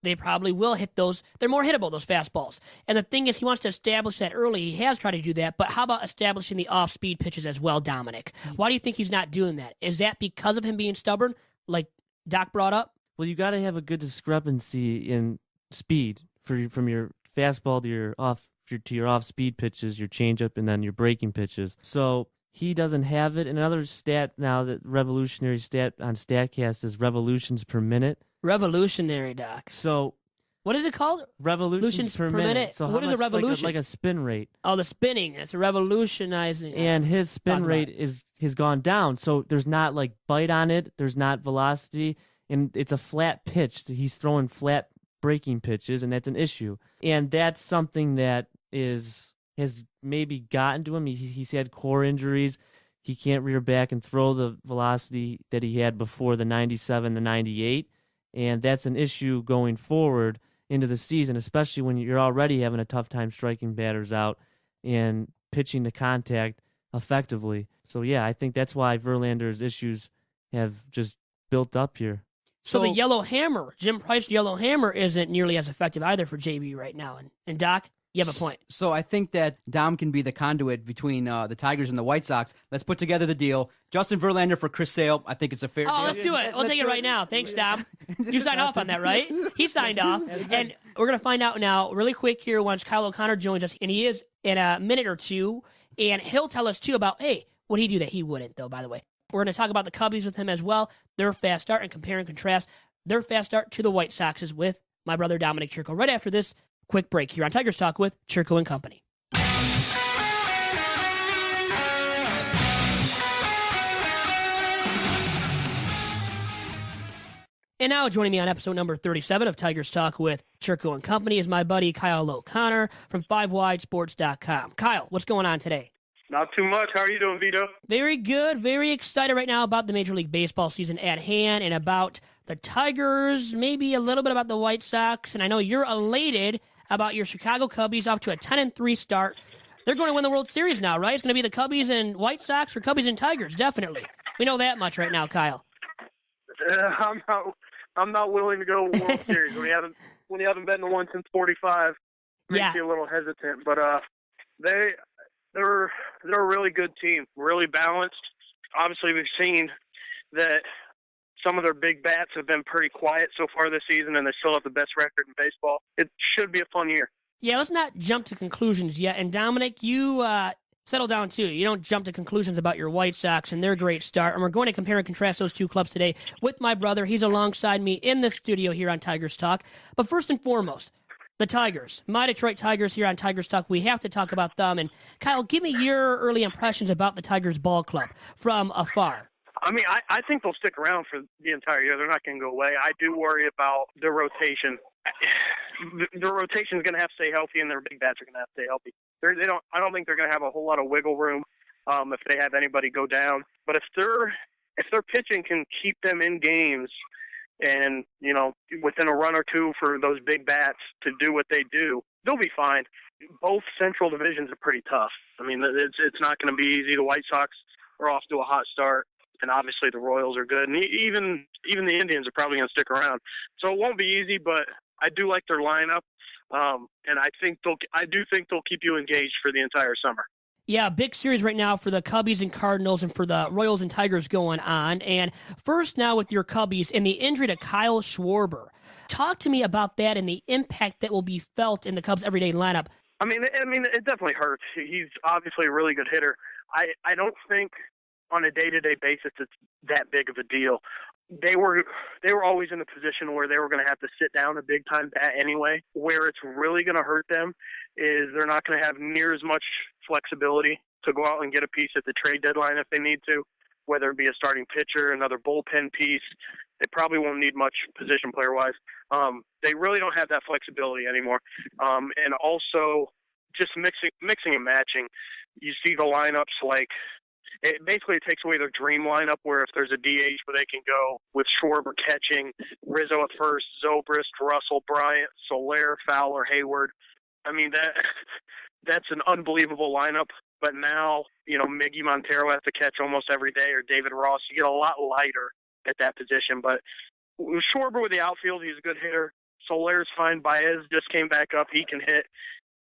Speaker 2: they probably will hit those. They're more hittable, those fastballs. And the thing is, he wants to establish that early. He has tried to do that. But how about establishing the off-speed pitches as well, Dominic? Why do you think he's not doing that? Is that because of him being stubborn, like Doc brought up?
Speaker 5: Well, you got to have a good discrepancy in speed from your fastball to your off-speed pitches, your changeup, and then your breaking pitches. So he doesn't have it. And another stat now, that revolutionary stat on StatCast is revolutions per minute.
Speaker 2: Revolutionary, Doc.
Speaker 5: So
Speaker 2: what is it called?
Speaker 5: Revolutions per minute. So
Speaker 2: what is a revolution?
Speaker 5: Like a spin rate.
Speaker 2: Oh, the spinning. It's revolutionizing.
Speaker 5: And his spin rate has gone down. So there's not bite on it. There's not velocity. And it's a flat pitch. He's throwing flat breaking pitches, and that's an issue. And that's something that is has maybe gotten to him. He's had core injuries. He can't rear back and throw the velocity that he had before the 97, the 98. And that's an issue going forward into the season, especially when you're already having a tough time striking batters out and pitching to contact effectively. So, yeah, I think that's why Verlander's issues have just built up here.
Speaker 2: So the yellow hammer, Jim Price's yellow hammer, isn't nearly as effective either for JB right now. And Doc, you have a point.
Speaker 4: So I think that Dom can be the conduit between the Tigers and the White Sox. Let's put together the deal. Justin Verlander for Chris Sale. I think it's a fair deal.
Speaker 2: Let's do it. We'll take it right now. Thanks, Dom. You signed off on that, right? He signed off. And we're going to find out now really quick here once Kyle O'Connor joins us. And he is in a minute or two. And he'll tell us, too, about, hey, would he do that? He wouldn't, though, by the way. We're going to talk about the Cubbies with him as well. Their fast start and compare and contrast their fast start to the White Soxes with my brother Dominic Chirco right after this quick break here on Tigers Talk with Chirco and Company. And now joining me on episode number 37 of Tigers Talk with Chirco and Company is my buddy Kyle O'Connor from 5widesports.com. Kyle, what's going on today?
Speaker 6: Not too much. How are you doing, Vito?
Speaker 2: Very good. Very excited right now about the Major League Baseball season at hand and about the Tigers, maybe a little bit about the White Sox. And I know you're elated about your Chicago Cubbies off to a 10-3 start. They're going to win the World Series now, right? It's going to be the Cubbies and White Sox or Cubbies and Tigers, definitely. We know that much right now, Kyle.
Speaker 6: I'm not willing to go World Series when you haven't been to one since '45. Makes you a little hesitant, but they're a really good team, really balanced. Obviously, we've seen that some of their big bats have been pretty quiet so far this season, and they still have the best record in baseball. It should be a fun year.
Speaker 2: Yeah, let's not jump to conclusions yet. And Dominic, you settle down too. You don't jump to conclusions about your White Sox and their great start. And we're going to compare and contrast those two clubs today with my brother. He's alongside me in the studio here on Tigers Talk. But first and foremost, the Tigers, my Detroit Tigers here on Tigers Talk. We have to talk about them. And Kyle, give me your early impressions about the Tigers ball club from afar.
Speaker 6: I mean, I think they'll stick around for the entire year. They're not going to go away. I do worry about their rotation. Their rotation is going to have to stay healthy, and their big bats are going to have to stay healthy. I don't think they're going to have a whole lot of wiggle room if they have anybody go down. But if their pitching can keep them in games, and within a run or two for those big bats to do what they do, they'll be fine. Both Central divisions are pretty tough. I mean, it's not going to be easy. The White Sox are off to a hot start, and obviously the Royals are good, and even the Indians are probably going to stick around. So it won't be easy, but I do like their lineup, and I do think they'll keep you engaged for the entire summer.
Speaker 2: Yeah, big series right now for the Cubbies and Cardinals and for the Royals and Tigers going on. And first now with your Cubbies and the injury to Kyle Schwarber. Talk to me about that and the impact that will be felt in the Cubs' everyday lineup.
Speaker 6: I mean, it definitely hurts. He's obviously a really good hitter. I don't think on a day-to-day basis it's that big of a deal. They were always in a position where they were going to have to sit down a big-time bat anyway. Where it's really going to hurt them is they're not going to have near as much flexibility to go out and get a piece at the trade deadline if they need to, whether it be a starting pitcher, another bullpen piece. They probably won't need much position player-wise. They really don't have that flexibility anymore. And also just mixing and matching. You see the lineups like it basically takes away their dream lineup where if there's a DH where they can go with Schwarber catching, Rizzo at first, Zobrist, Russell, Bryant, Soler, Fowler, Hayward. I mean, that's an unbelievable lineup. But now, Miggy Montero has to catch almost every day, or David Ross. You get a lot lighter at that position. But with Schwarber with the outfield, he's a good hitter. Soler's fine. Baez just came back up. He can hit.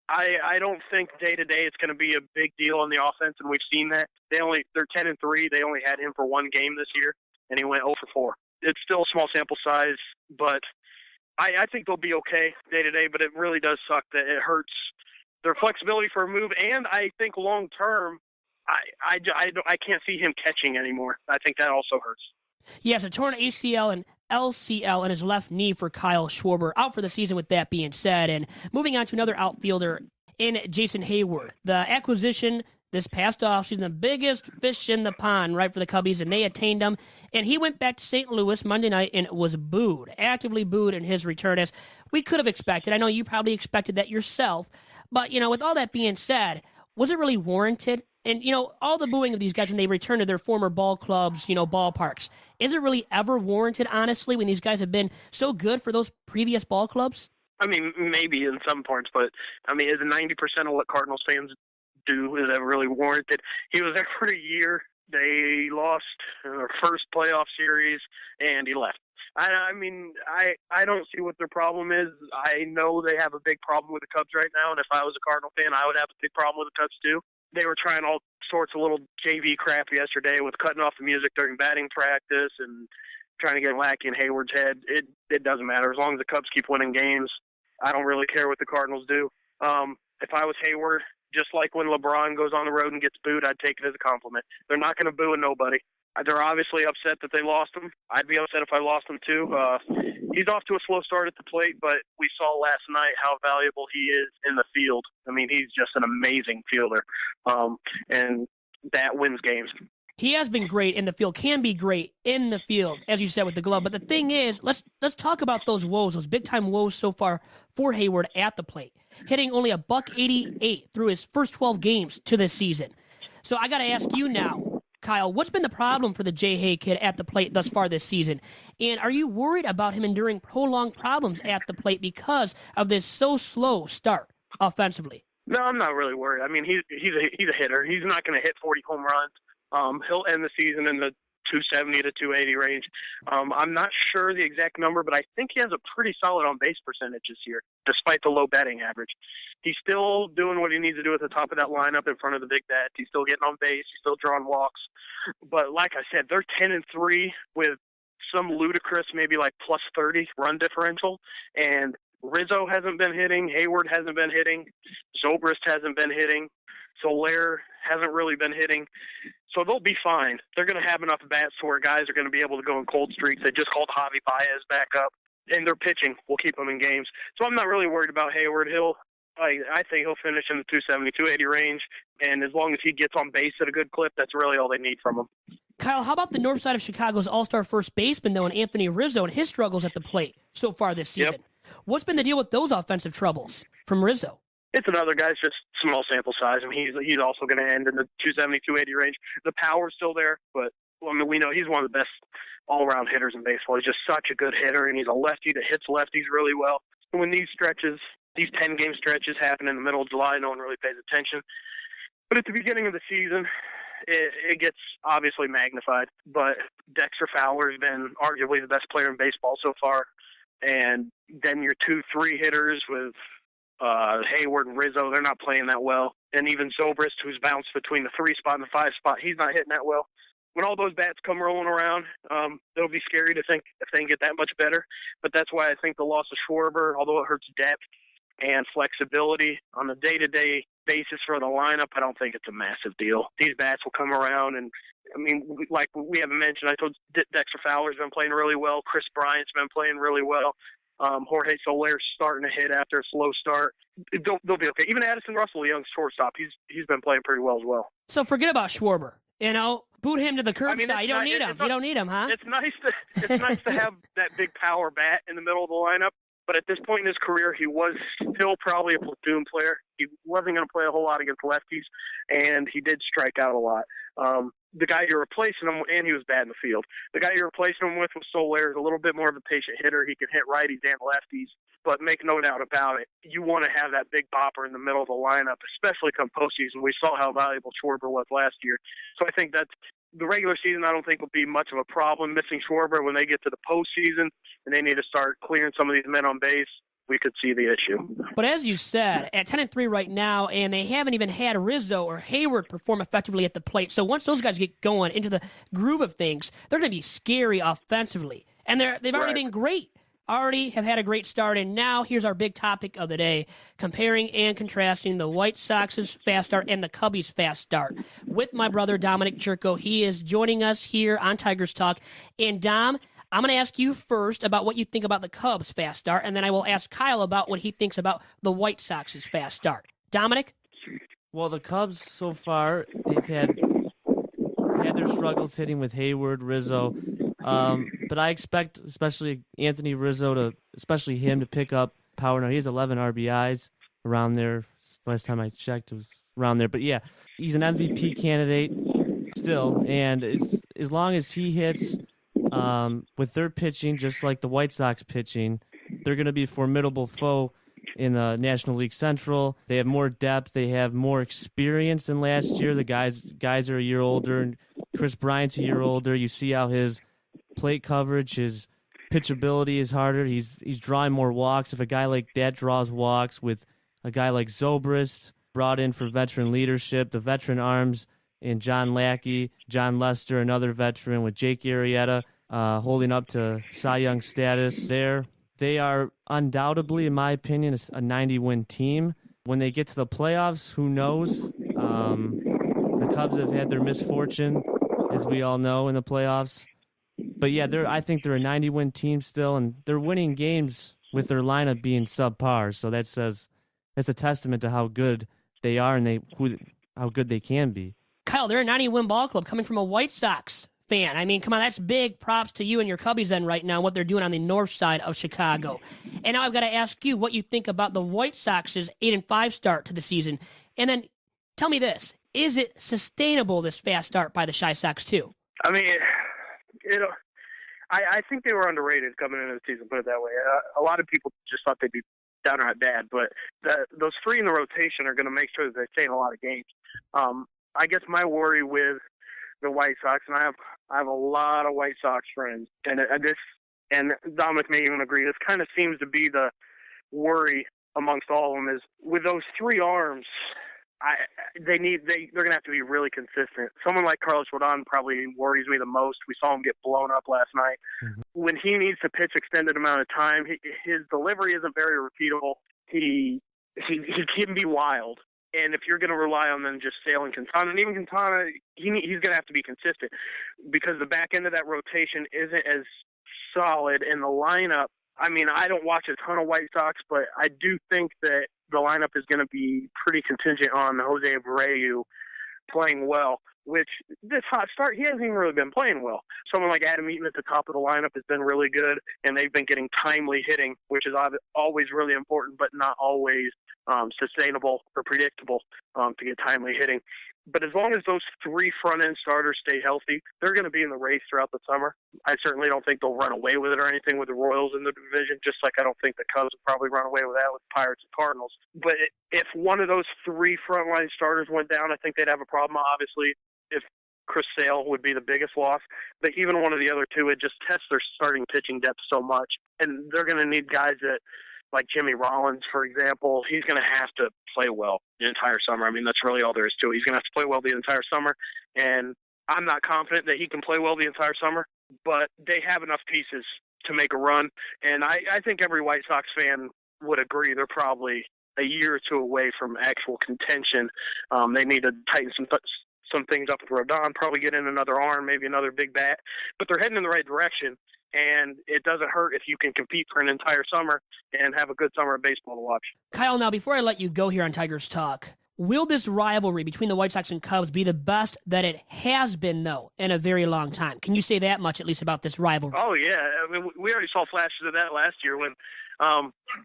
Speaker 6: I don't think day-to-day it's going to be a big deal on the offense, and we've seen that. They're 10-3. They only had him for one game this year, and he went 0-4. It's still a small sample size, but I think they'll be okay day-to-day, but it really does suck that it hurts their flexibility for a move, and I think long-term, I can't see him catching anymore. I think that also hurts.
Speaker 2: Yes, a torn ACL and LCL in his left knee for Kyle Schwarber, out for the season with that being said. And moving on to another outfielder in Jason Hayward. The acquisition this past offseason, the biggest fish in the pond, right, for the Cubbies, and they attained him. And he went back to St. Louis Monday night and was booed, actively booed in his return, as we could have expected. I know you probably expected that yourself. But, with all that being said, was it really warranted? And, all the booing of these guys when they return to their former ball clubs, ballparks, is it really ever warranted, honestly, when these guys have been so good for those previous ball clubs?
Speaker 6: I mean, maybe in some parts, but, is 90% of what Cardinals fans do, is that really warranted? He was there for a year. They lost their first playoff series, and he left. I don't see what their problem is. I know they have a big problem with the Cubs right now, and if I was a Cardinal fan, I would have a big problem with the Cubs too. They were trying all sorts of little JV crap yesterday with cutting off the music during batting practice and trying to get Lackey in Hayward's head. It doesn't matter. As long as the Cubs keep winning games, I don't really care what the Cardinals do. If I was Hayward, just like when LeBron goes on the road and gets booed, I'd take it as a compliment. They're not going to boo a nobody. They're obviously upset that they lost him. I'd be upset if I lost him too. He's off to a slow start at the plate, but we saw last night how valuable he is in the field. He's just an amazing fielder, and that wins games.
Speaker 2: He has been great in the field, can be great in the field, as you said, with the glove. But the thing is, let's talk about those woes, those big-time woes so far for Hayward at the plate, hitting only a .188 through his first 12 games to this season. So I got to ask you now, Kyle, what's been the problem for the Jay Hay kid at the plate thus far this season? And are you worried about him enduring prolonged problems at the plate because of this so slow start offensively?
Speaker 6: No, I'm not really worried. He's a hitter. He's not going to hit 40 home runs. He'll end the season in the 270 to 280 range. I'm not sure the exact number, but I think he has a pretty solid on-base percentage this year, despite the low batting average. He's still doing what he needs to do at the top of that lineup in front of the big bats. He's still getting on base. He's still drawing walks. But like I said, they're 10-3 with some ludicrous, maybe like plus 30 run differential. And Rizzo hasn't been hitting. Hayward hasn't been hitting. Zobrist hasn't been hitting. Soler hasn't really been hitting. So they'll be fine. They're going to have enough bats to where guys are going to be able to go in cold streaks. They just called Javi Baez back up, and their pitching will keep them in games. So I'm not really worried about Hayward. I think he'll finish in the 270, 280 range, and as long as he gets on base at a good clip, that's really all they need from him.
Speaker 2: Kyle, how about the north side of Chicago's all-star first baseman, though, and Anthony Rizzo and his struggles at the plate so far this season? Yep. What's been the deal with those offensive troubles from Rizzo?
Speaker 6: It's another guy. It's just small sample size. He's also going to end in the 270, 280 range. The power's still there, but we know he's one of the best all-around hitters in baseball. He's just such a good hitter, and he's a lefty that hits lefties really well. And when these 10-game stretches happen in the middle of July, no one really pays attention. But at the beginning of the season, it gets obviously magnified. But Dexter Fowler has been arguably the best player in baseball so far. And then your 2-3 hitters with Hayward and Rizzo, they're not playing that well. And even Zobrist, who's bounced between the 3 spot and the 5 spot, he's not hitting that well. When all those bats come rolling around, it'll be scary to think if they can get that much better. But that's why I think the loss of Schwarber, although it hurts depth and flexibility on a day-to-day basis for the lineup, I don't think it's a massive deal. These bats will come around, and like we haven't mentioned, I told Dexter Fowler's been playing really well. Chris Bryant's been playing really well. Jorge Soler's starting to hit after a slow start. They'll be okay. Even Addison Russell, the young shortstop, he's been playing pretty well as well.
Speaker 2: So forget about Schwarber. Boot him to the curbside. You don't need him. You don't need him, huh?
Speaker 6: It's nice to have that big power bat in the middle of the lineup. But at this point in his career, he was still probably a platoon player. He wasn't going to play a whole lot against lefties, and he did strike out a lot. The guy you're replacing him, and he was bad in the field. The guy you're replacing him with Soler is a little bit more of a patient hitter. He can hit righties and lefties, but make no doubt about it, you want to have that big bopper in the middle of the lineup, especially come postseason. We saw how valuable Schwarber was last year. So I think that's the regular season, I don't think will be much of a problem missing Schwarber. When they get to the postseason and they need to start clearing some of these men on base, we could see the issue.
Speaker 2: But as you said, at 10-3 right now, and they haven't even had Rizzo or Hayward perform effectively at the plate. So once those guys get going into the groove of things, they're going to be scary offensively. And they've already been great. Already have had a great start, and now here's our big topic of the day, comparing and contrasting the White Sox's fast start and the Cubbies' fast start with my brother Dominic Chirco. He is joining us here on Tigers Talk. And Dom, I'm going to ask you first about what you think about the Cubs' fast start, and then I will ask Kyle about what he thinks about the White Sox's fast start. Dominic?
Speaker 5: Well, the Cubs so far, they've had their struggles hitting with Hayward, Rizzo. But I expect, especially Anthony Rizzo, especially him to pick up power. Now he has 11 RBIs around there, Last time I checked, it was around there. But yeah, he's an MVP candidate still, and as long as he hits with their pitching, just like the White Sox pitching, they're going to be a formidable foe in the National League Central. They have more depth. They have more experience than last year. The guys are a year older, and Chris Bryant's a year older. You see how his plate coverage, his pitchability is harder. He's drawing more walks. If a guy like that draws walks with a guy like Zobrist brought in for veteran leadership, the veteran arms in John Lackey, John Lester, another veteran with Jake Arrieta holding up to Cy Young status there. They are undoubtedly, in my opinion, a 90-win team. When they get to the playoffs, who knows? The Cubs have had their misfortune, as we all know, in the playoffs. But yeah, I think they're a 90-win team still, and they're winning games with their lineup being subpar. So that's a testament to how good they are and how good they can be.
Speaker 2: Kyle, they're a 90-win ball club coming from a White Sox fan. I mean, come on, that's big props to you and your Cubbies then right now, what they're doing on the north side of Chicago. And now I've got to ask you what you think about the White Sox's 8-5 start to the season. And then tell me this, is it sustainable, this fast start by the Chi Sox too?
Speaker 6: I mean, I think they were underrated coming into the season, put it that way. A lot of people just thought they'd be downright bad, but those three in the rotation are going to make sure that they stay in a lot of games. I guess my worry with the White Sox, and I have a lot of White Sox friends, and Dominic may even agree, this kind of seems to be the worry amongst all of them, is with those three arms, they're going to have to be really consistent. Someone like Carlos Rodon probably worries me the most. We saw him get blown up last night. Mm-hmm. When he needs to pitch extended amount of time, his delivery isn't very repeatable. He can be wild. And if you're going to rely on them just sailing Quintana, and even Quintana, he's going to have to be consistent because the back end of that rotation isn't as solid in the lineup. I mean, I don't watch a ton of White Sox, but I do think that the lineup is going to be pretty contingent on Jose Abreu playing well, which this hot start, he hasn't even really been playing well. Someone like Adam Eaton at the top of the lineup has been really good, and they've been getting timely hitting, which is always really important, but not always sustainable or predictable to get timely hitting. But as long as those three front-end starters stay healthy, they're going to be in the race throughout the summer. I certainly don't think they'll run away with it or anything with the Royals in the division, just like I don't think the Cubs will probably run away with that with Pirates and Cardinals. But if one of those three front-line starters went down, I think they'd have a problem, obviously, if Chris Sale would be the biggest loss. But even one of the other two, it just tests their starting pitching depth so much. And they're going to need guys that, like Jimmy Rollins, for example, he's going to have to play well the entire summer. I mean, that's really all there is to it. He's going to have to play well the entire summer, and I'm not confident that he can play well the entire summer, but they have enough pieces to make a run, and I think every White Sox fan would agree they're probably a year or two away from actual contention. They need to tighten some things up with Rodon, probably get in another arm, maybe another big bat, but they're heading in the right direction. And it doesn't hurt if you can compete for an entire summer and have a good summer of baseball to watch.
Speaker 2: Kyle, now before I let you go here on Tigers Talk, will this rivalry between the White Sox and Cubs be the best that it has been, though, in a very long time? Can you say that much, at least, about this rivalry?
Speaker 6: Oh, yeah. I mean, we already saw flashes of that last year when,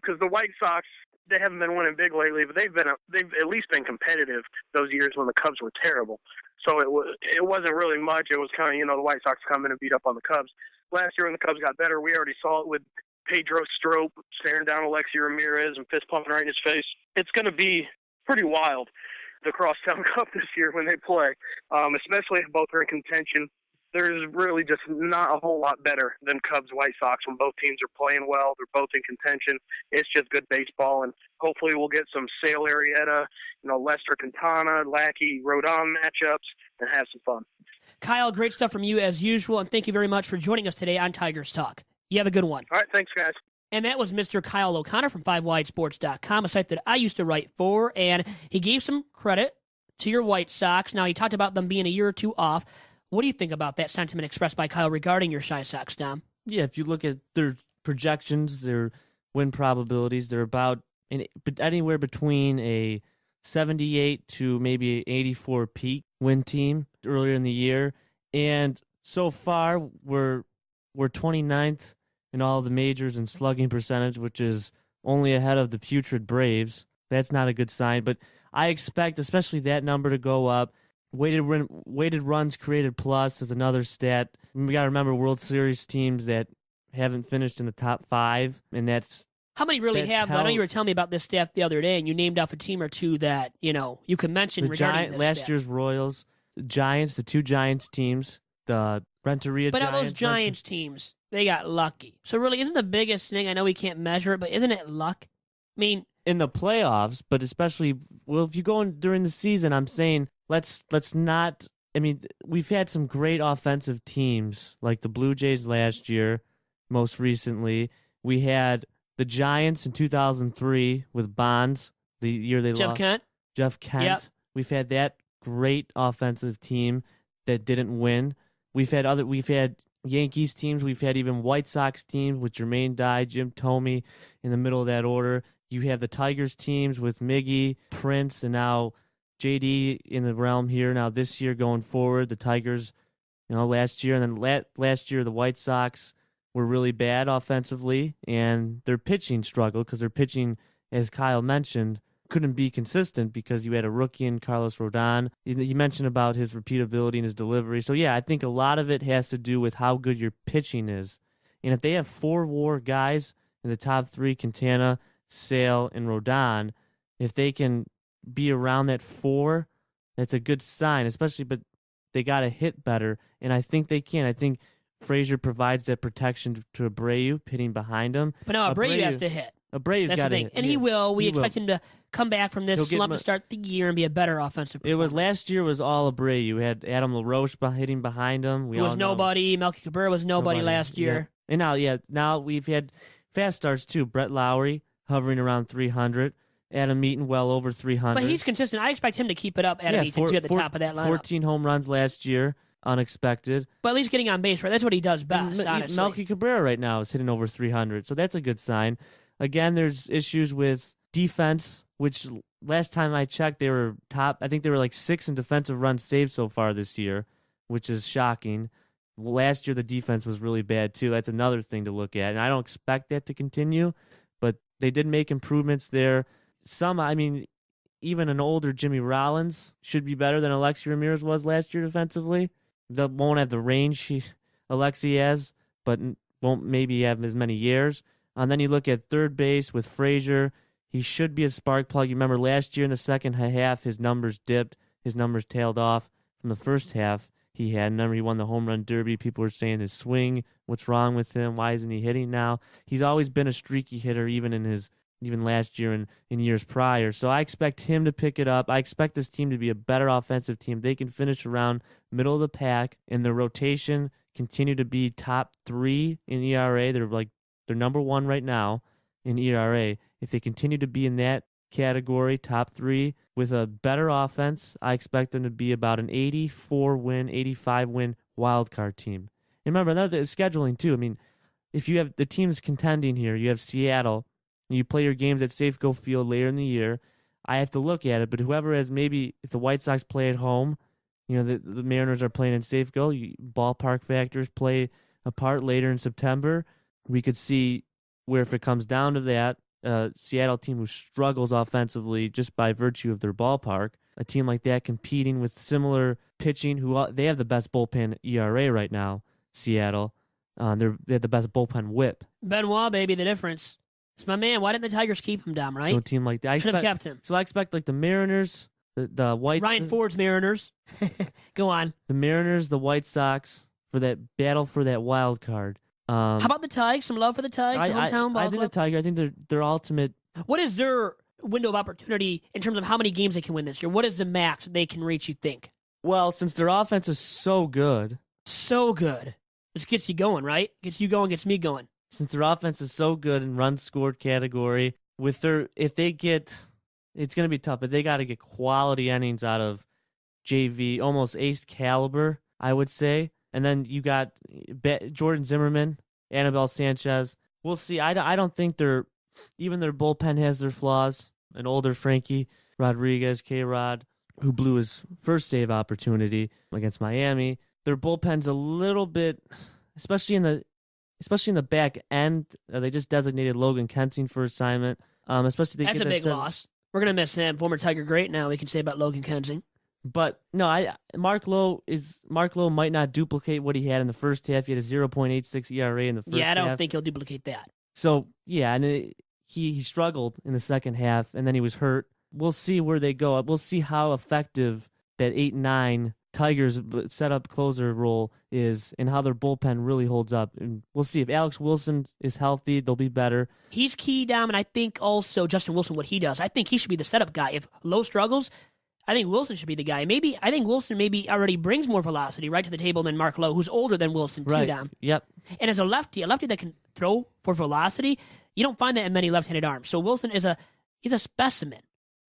Speaker 6: because the White Sox, they haven't been winning big lately, but they've at least been competitive those years when the Cubs were terrible. So it wasn't really much. It was kind of, the White Sox coming and beat up on the Cubs. Last year when the Cubs got better, we already saw it with Pedro Strop staring down Alexi Ramirez and fist pumping right in his face. It's going to be pretty wild, the Crosstown Cup this year when they play, especially if both are in contention. There's really just not a whole lot better than Cubs-White Sox when both teams are playing well. They're both in contention. It's just good baseball, and hopefully we'll get some Sale Arrieta, Lester Quintana, Lackey, Rodon matchups, and have some fun.
Speaker 2: Kyle, great stuff from you as usual, and thank you very much for joining us today on Tigers Talk. You have a good one.
Speaker 6: All right, thanks, guys.
Speaker 2: And that was Mr. Kyle O'Connor from 5widesports.com, a site that I used to write for, and he gave some credit to your White Sox. Now, he talked about them being a year or two off. What do you think about that sentiment expressed by Kyle regarding your Chi Sox, Dom?
Speaker 5: Yeah, if you look at their projections, their win probabilities, they're about anywhere between a 78 to maybe 84 peak win team earlier in the year. And so far, we're 29th in all the majors in slugging percentage, which is only ahead of the putrid Braves. That's not a good sign. But I expect, especially that number to go up. Weighted runs created plus is another stat. We got to remember World Series teams that haven't finished in the top 5, and that's
Speaker 2: how many really have? I know you were telling me about this stat the other day, and you named off a team or two that you could mention regarding this
Speaker 5: last
Speaker 2: stat.
Speaker 5: year's Royals, Giants, the 2 Giants teams, the Renteria
Speaker 2: But
Speaker 5: Giants.
Speaker 2: But those Giants teams, they got lucky. So really, isn't the biggest thing? I know we can't measure it, but isn't it luck? I mean,
Speaker 5: in the playoffs, but especially if you go in during the season, I'm saying let's not. I mean, we've had some great offensive teams like the Blue Jays last year. Most recently, we had the Giants in 2003 with Bonds, the year they lost. Jeff Kent.
Speaker 2: Yep.
Speaker 5: We've had that great offensive team that didn't win. We've had Yankees teams. We've had even White Sox teams with Jermaine Dye, Jim Thome in the middle of that order. You have the Tigers teams with Miggy, Prince, and now JD in the realm here. Now this year going forward, the Tigers, last year, and then last year the White Sox were really bad offensively, and their pitching struggled because their pitching, as Kyle mentioned, couldn't be consistent because you had a rookie in Carlos Rodon. You mentioned about his repeatability and his delivery. So, yeah, I think a lot of it has to do with how good your pitching is. And if they have 4 WAR guys in the top 3, Quintana, Sale, and Rodon, if they can be around that 4, that's a good sign, especially, but they got to hit better, and I think they can. I think Frazier provides that protection to Abreu, hitting behind him.
Speaker 2: But no, Abreu has to hit.
Speaker 5: Abreu's got to hit.
Speaker 2: And he will. We expect him to come back from this slump to start the year and be a better offensive performer.
Speaker 5: Last year was all Abreu. You had Adam LaRoche hitting behind him.
Speaker 2: Who was nobody. Melky Cabrera was nobody last year.
Speaker 5: Yeah. And now we've had fast starts too. Brett Lowry hovering around 300. Adam Eaton well over 300.
Speaker 2: But he's consistent. I expect him to keep it up, Adam Eaton, too, at the top of that lineup.
Speaker 5: 14 home runs last year. Unexpected.
Speaker 2: But at least getting on base, right? That's what he does best, honestly.
Speaker 5: Melky Cabrera right now is hitting over 300, so that's a good sign. Again, there's issues with defense, which last time I checked, they were top. I think they were like 6 in defensive runs saved so far this year, which is shocking. Last year, the defense was really bad, too. That's another thing to look at, and I don't expect that to continue, but they did make improvements there. Even an older Jimmy Rollins should be better than Alexi Ramirez was last year defensively. They won't have the range Alexi has, but won't maybe have as many years. And then you look at third base with Frazier. He should be a spark plug. You remember last year in the second half, his numbers dipped. His numbers tailed off from the first half. He won the home run derby. People were saying his swing, what's wrong with him? Why isn't he hitting now? He's always been a streaky hitter, even last year and in years prior. So I expect him to pick it up. I expect this team to be a better offensive team. They can finish around middle of the pack, and their rotation continue to be top 3 in ERA. They're number 1 right now in ERA. If they continue to be in that category, top 3, with a better offense, I expect them to be about an 84-win, 85-win wild card team. And remember, another scheduling too. I mean, if you have the teams contending here, you have Seattle. You play your games at Safeco Field later in the year. I have to look at it, but whoever has if the White Sox play at home, the Mariners are playing in Safeco. Ballpark factors play a part later in September. We could see where if it comes down to that, Seattle team who struggles offensively just by virtue of their ballpark, a team like that competing with similar pitching, they have the best bullpen ERA right now, Seattle. They have the best bullpen whip.
Speaker 2: Benoit, baby, the difference. It's my man. Why didn't the Tigers keep him, Dom, right?
Speaker 5: So a team like that.
Speaker 2: Should have kept him.
Speaker 5: So I expect like the Mariners, the White
Speaker 2: Ryan Ford's Mariners. Go on.
Speaker 5: The Mariners, the White Sox for that battle for that wild card.
Speaker 2: How about the Tigers? Some love for the Tigers, hometown ball
Speaker 5: I think
Speaker 2: club?
Speaker 5: the Tigers. I think they're ultimate.
Speaker 2: What is their window of opportunity in terms of how many games they can win this year? What is the max they can reach, you think?
Speaker 5: Well, since their offense is so good.
Speaker 2: So good. This gets you going, right? Gets you going, gets me going.
Speaker 5: Since their offense is so good in runs scored category, it's going to be tough, but they got to get quality innings out of JV, almost ace caliber, I would say. And then you got Jordan Zimmerman, Anibal Sanchez. We'll see. I don't think even their bullpen has their flaws. An older Frankie Rodriguez, K-Rod, who blew his first save opportunity against Miami. Their bullpen's a little bit, especially in the back end. They just designated Logan Kensing for assignment. Especially
Speaker 2: that's a big loss. We're going to miss him. Former Tiger great now, we can say about Logan Kensing.
Speaker 5: But no, Mark Lowe might not duplicate what he had in the first half. He had a 0.86 ERA in the first half.
Speaker 2: Yeah, I don't think he'll duplicate that.
Speaker 5: So, yeah, and he struggled in the second half, and then he was hurt. We'll see where they go. We'll see how effective that 8-9 Tigers setup closer role is and how their bullpen really holds up. And we'll see if Alex Wilson is healthy, they'll be better.
Speaker 2: He's key, Dom, and I think also Justin Wilson, what he does. I think he should be the setup guy. If Lowe struggles, I think Wilson should be the guy. I think Wilson maybe already brings more velocity right to the table than Mark Lowe, who's older than Wilson, too,
Speaker 5: right.
Speaker 2: Dom.
Speaker 5: Yep.
Speaker 2: And as a lefty that can throw for velocity, you don't find that in many left-handed arms. So Wilson he's a specimen.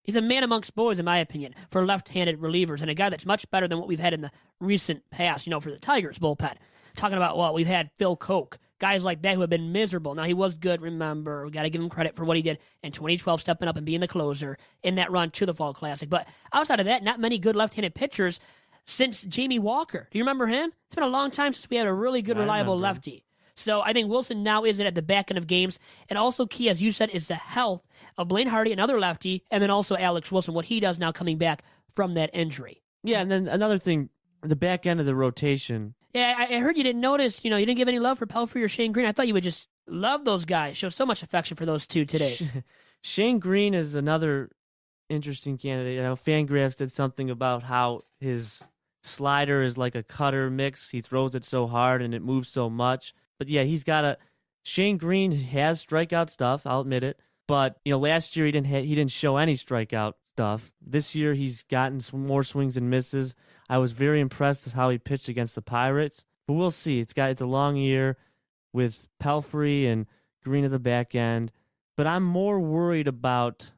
Speaker 2: He's a man amongst boys, in my opinion, for left-handed relievers, and a guy that's much better than what we've had in the recent past, for the Tigers bullpen. Talking about, we've had Phil Koch, guys like that who have been miserable. Now, he was good, remember. We got to give him credit for what he did in 2012, stepping up and being the closer in that run to the Fall Classic. But outside of that, not many good left-handed pitchers since Jamie Walker. Do you remember him? It's been a long time since we had a really good, reliable lefty. So I think Wilson now is at the back end of games. And also key, as you said, is the health of Blaine Hardy, another lefty, and then also Alex Wilson, what he does now coming back from that injury.
Speaker 5: Yeah, and then another thing, the back end of the rotation.
Speaker 2: Yeah, I heard you didn't notice, you didn't give any love for Pelfrey or Shane Green. I thought you would just love those guys, show so much affection for those two today.
Speaker 5: Shane Green is another interesting candidate. I know Fangraphs did something about how his slider is like a cutter mix. He throws it so hard and it moves so much. But yeah, Shane Green has strikeout stuff, I'll admit it. But last year he didn't show any strikeout stuff. This year he's gotten some more swings and misses. I was very impressed with how he pitched against the Pirates. But we'll see. It's a long year with Pelfrey and Green at the back end. But I'm more worried about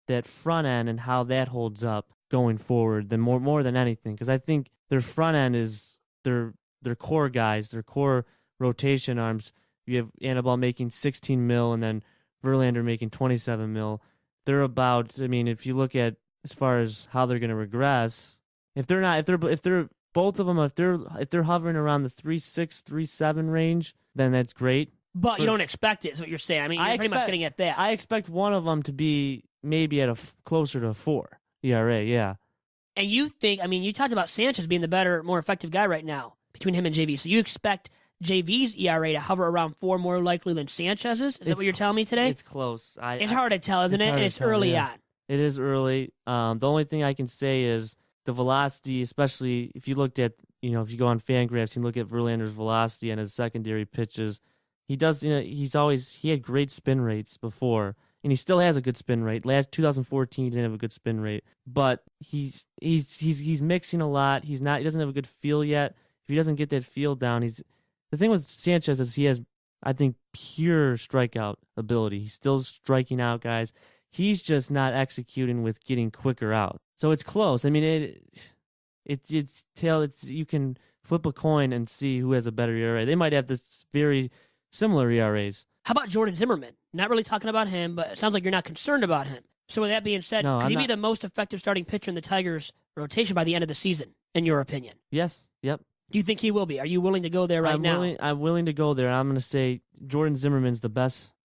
Speaker 5: that front end and how that holds up going forward than more than anything. Because I think their front end is their core guys, their core rotation arms. You have Anibal making $16 million and then Verlander making $27 million. They're about, if you look at as far as how they're going to regress, if they're both of them, if they're hovering around the 3.6, 3.7 range, then that's great.
Speaker 2: But you don't expect it, is what you're saying. You're pretty much getting at that.
Speaker 5: I expect one of them to be maybe at closer to a 4 ERA, yeah.
Speaker 2: And you think, you talked about Sanchez being the better, more effective guy right now between him and JV. So you expect JV's ERA to hover around 4 more likely than Sanchez's? Is that what you're telling me today?
Speaker 5: It's close.
Speaker 2: It's hard to tell, isn't it? And it's early on.
Speaker 5: It is early. The only thing I can say is the velocity, especially if you looked at, if you go on Fangraphs and look at Verlander's velocity and his secondary pitches, he does, he had great spin rates before, and he still has a good spin rate. Last 2014, he didn't have a good spin rate, but he's mixing a lot. He doesn't have a good feel yet. If he doesn't get that feel down, the thing with Sanchez is he has, I think, pure strikeout ability. He's still striking out guys. He's just not executing with getting quicker out. So it's close. You can flip a coin and see who has a better ERA. They might have this very similar ERAs.
Speaker 2: How about Jordan Zimmerman? Not really talking about him, but it sounds like you're not concerned about him. So with that being said, could he be the most effective starting pitcher in the Tigers' rotation by the end of the season, in your opinion?
Speaker 5: Yes. Yep.
Speaker 2: Do you think he will be? Are you willing to go there now?
Speaker 5: I'm willing to go there. I'm going to say Jordan Zimmerman's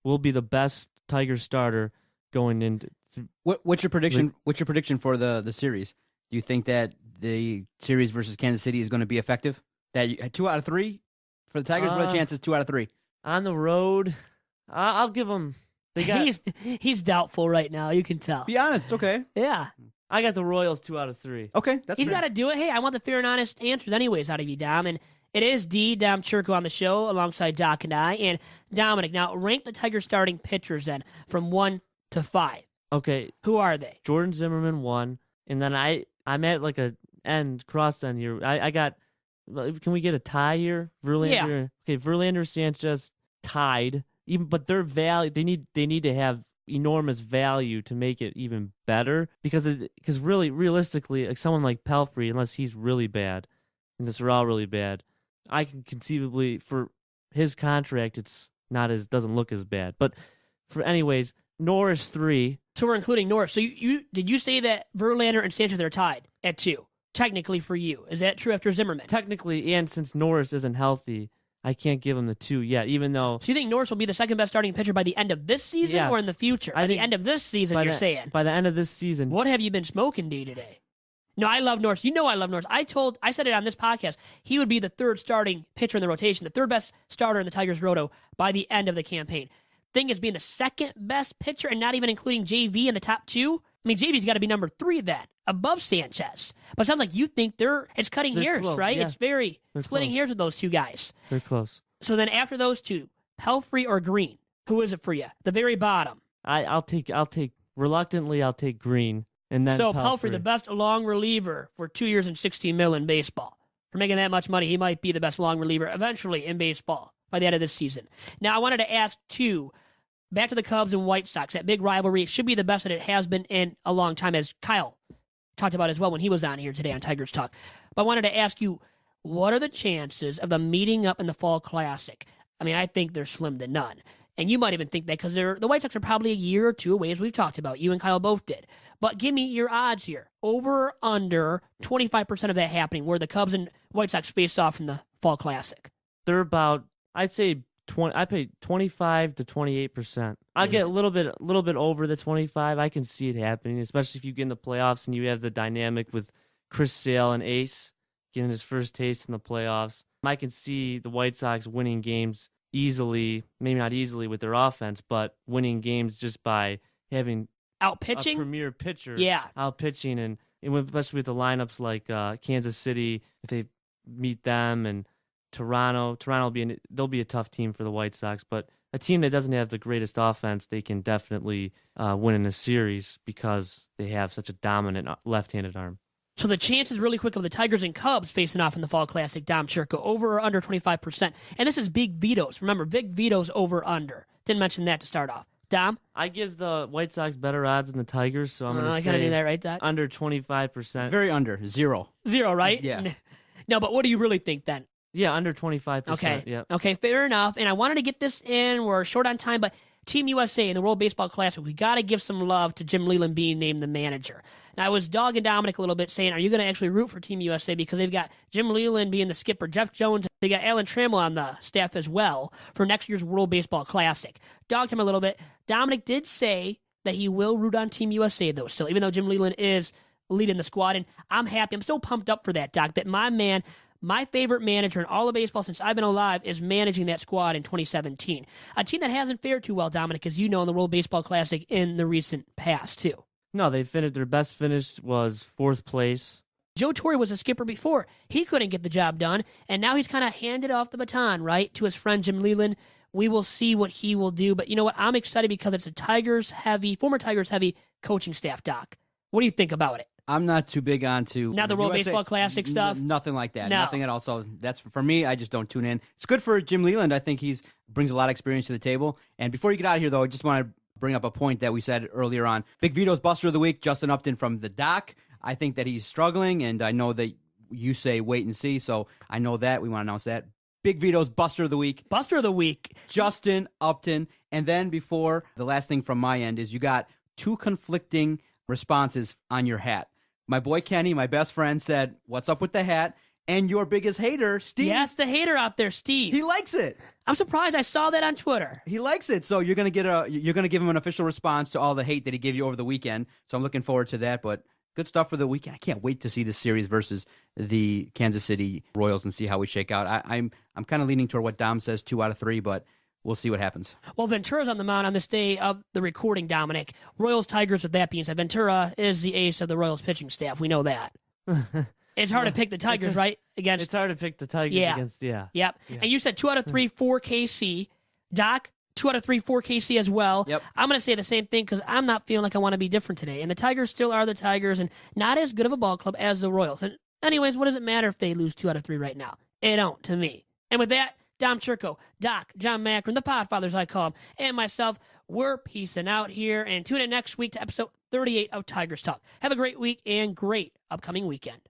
Speaker 5: will be the best Tigers starter going into.
Speaker 4: What's your prediction? What's your prediction for the series? Do you think that the series versus Kansas City is going to be effective? That 2 out of 3 for the Tigers? What are the chances? 2 out of 3
Speaker 5: on the road. I'll give them.
Speaker 2: He's doubtful right now. You can tell.
Speaker 4: Be honest, okay.
Speaker 2: Yeah.
Speaker 5: I got the Royals 2 out of 3.
Speaker 4: Okay,
Speaker 2: he's got to do it. Hey, I want the fair and honest answers anyways out of you, Dom. And it is Dom Chirco on the show alongside Doc and I. And Dominic, now rank the Tiger starting pitchers then from 1 to 5.
Speaker 5: Okay.
Speaker 2: Who are they?
Speaker 5: Jordan Zimmerman 1. And then I'm at like a cross end here. I got, can we get a tie here? Verlander. Yeah. Okay, Verlander, Sanchez tied. But their value, they need to have enormous value to make it even better because really realistically, like someone like Pelfrey, unless he's really bad, and this are all really bad, I can conceivably for his contract doesn't look as bad. But for anyways, Norris 3.
Speaker 2: So we're including Norris. So did you say that Verlander and Sanchez are tied at 2? Technically for you, is that true after Zimmerman?
Speaker 5: Technically, and since Norris isn't healthy, I can't give him the 2 yet, even though.
Speaker 2: So you think Norris will be the second best starting pitcher by the end of this season
Speaker 5: Yes.
Speaker 2: or in the future? By the end of this season, you're saying.
Speaker 5: By the end of this season.
Speaker 2: What have you been smoking day to day? No, I love Norris. You know I love Norris. I said it on this podcast. He would be the third starting pitcher in the rotation, the third best starter in the Tigers roto by the end of the campaign. Thing is being the second best pitcher and not even including JV in the top 2. I mean, JV's got to be number 3 then, above Sanchez. But it sounds like you think it's cutting hairs,
Speaker 5: close,
Speaker 2: right?
Speaker 5: yeah.
Speaker 2: It's very
Speaker 5: They're
Speaker 2: splitting
Speaker 5: close.
Speaker 2: hairs with those 2 guys.
Speaker 5: They're close.
Speaker 2: So then after those 2, Pelfrey or Green, who is it for you? The very bottom.
Speaker 5: I'll take reluctantly. I'll take Green, and then
Speaker 2: So Pelfrey, the best long reliever for 2 years and $16 million in baseball. For making that much money, he might be the best long reliever eventually in baseball by the end of this season. Now I wanted to ask too. Back to the Cubs and White Sox. That big rivalry should be the best that it has been in a long time, as Kyle talked about as well when he was on here today on Tigers Talk. But I wanted to ask you, what are the chances of them meeting up in the Fall Classic? I mean, I think they're slim to none. And you might even think that because the White Sox are probably a year or 2 away, as we've talked about. You and Kyle both did. But give me your odds here. Over, under, 25% of that happening, where the Cubs and White Sox face off in the Fall Classic.
Speaker 5: They're about, I'd say, I pay 25 to 28%. I get a little bit over the 25. I can see it happening, especially if you get in the playoffs and you have the dynamic with Chris Sale and Ace getting his first taste in the playoffs. I can see the White Sox winning games easily, maybe not easily with their offense, but winning games just by having
Speaker 2: out
Speaker 5: a
Speaker 2: pitching,
Speaker 5: premier pitcher, out pitching, and especially with the lineups like Kansas City, if they meet them, and Toronto they'll be a tough team for the White Sox, but a team that doesn't have the greatest offense, they can definitely win in a series because they have such a dominant left-handed arm.
Speaker 2: So the chances really quick of the Tigers and Cubs facing off in the Fall Classic, Dom Chirco, over or under 25%. And this is Big Vito's. Remember, Big Vito's over under. Didn't mention that to start off. Dom?
Speaker 5: I give the White Sox better odds than the Tigers, so I'm going to say
Speaker 2: gotta do that, right, Doc?
Speaker 5: under 25%.
Speaker 4: Very under. 0.
Speaker 2: 0, right?
Speaker 4: Yeah.
Speaker 2: No, but what do you really think then?
Speaker 5: Yeah, under 25%.
Speaker 2: Okay.
Speaker 5: Yeah.
Speaker 2: Okay, fair enough. And I wanted to get this in. We're short on time, but Team USA in the World Baseball Classic, we got to give some love to Jim Leyland being named the manager. Now, I was dogging Dominic a little bit, saying, are you going to actually root for Team USA? Because they've got Jim Leyland being the skipper, Jeff Jones, they got Alan Trammell on the staff as well for next year's World Baseball Classic. Dogged him a little bit. Dominic did say that he will root on Team USA, though, still, even though Jim Leyland is leading the squad. And I'm happy. I'm so pumped up for that, Doc, that my man, my favorite manager in all of baseball since I've been alive, is managing that squad in 2017. A team that hasn't fared too well, Dominic, as you know, in the World Baseball Classic in the recent past, too.
Speaker 5: No, they finished. Their best finish was 4th place.
Speaker 2: Joe Torre was a skipper before. He couldn't get the job done, and now he's kind of handed off the baton, right, to his friend Jim Leyland. We will see what he will do. But you know what? I'm excited because it's a former Tigers-heavy coaching staff, Doc. What do you think about it?
Speaker 4: I'm not too big onto
Speaker 2: Not the World Baseball Classic stuff?
Speaker 4: Nothing like that.
Speaker 2: No.
Speaker 4: Nothing at all. So that's for me. I just don't tune in. It's good for Jim Leyland. I think he's brings a lot of experience to the table. And before you get out of here, though, I just want to bring up a point that we said earlier on. Big Vito's Buster of the Week, Justin Upton from the Doc. I think that he's struggling, and I know that you say wait and see, so I know that. We want to announce that. Big Vito's Buster of the Week.
Speaker 2: Buster of the Week.
Speaker 4: Justin Upton. And then before, the last thing from my end is you got 2 conflicting responses on your hat. My boy Kenny, my best friend, said, "What's up with the hat?" And your biggest hater, Steve.
Speaker 2: Yes, the hater out there, Steve.
Speaker 4: He likes it.
Speaker 2: I'm surprised. I saw that on Twitter.
Speaker 4: He likes it. So you're gonna give him an official response to all the hate that he gave you over the weekend. So I'm looking forward to that. But good stuff for the weekend. I can't wait to see this series versus the Kansas City Royals and see how we shake out. I'm kind of leaning toward what Dom says, 2 out of 3, but we'll see what happens.
Speaker 2: Well, Ventura's on the mound on this day of the recording, Dominic. Royals-Tigers, with that being said, Ventura is the ace of the Royals pitching staff. We know that. It's hard to pick the Tigers, right?
Speaker 5: It's hard to pick the Tigers against,
Speaker 2: Yep.
Speaker 5: Yeah.
Speaker 2: And you said 2 out of 3 for KC. Doc, 2 out of 3 for KC as well.
Speaker 4: Yep.
Speaker 2: I'm going to say the same thing because I'm not feeling like I want to be different today. And the Tigers still are the Tigers and not as good of a ball club as the Royals. And anyways, what does it matter if they lose 2 out of 3 right now? It don't to me. And with that, Dom Chirco, Doc, John Macron, the Podfathers I call them, and myself, we're peacing out here. And tune in next week to episode 38 of Tigers Talk. Have a great week and great upcoming weekend.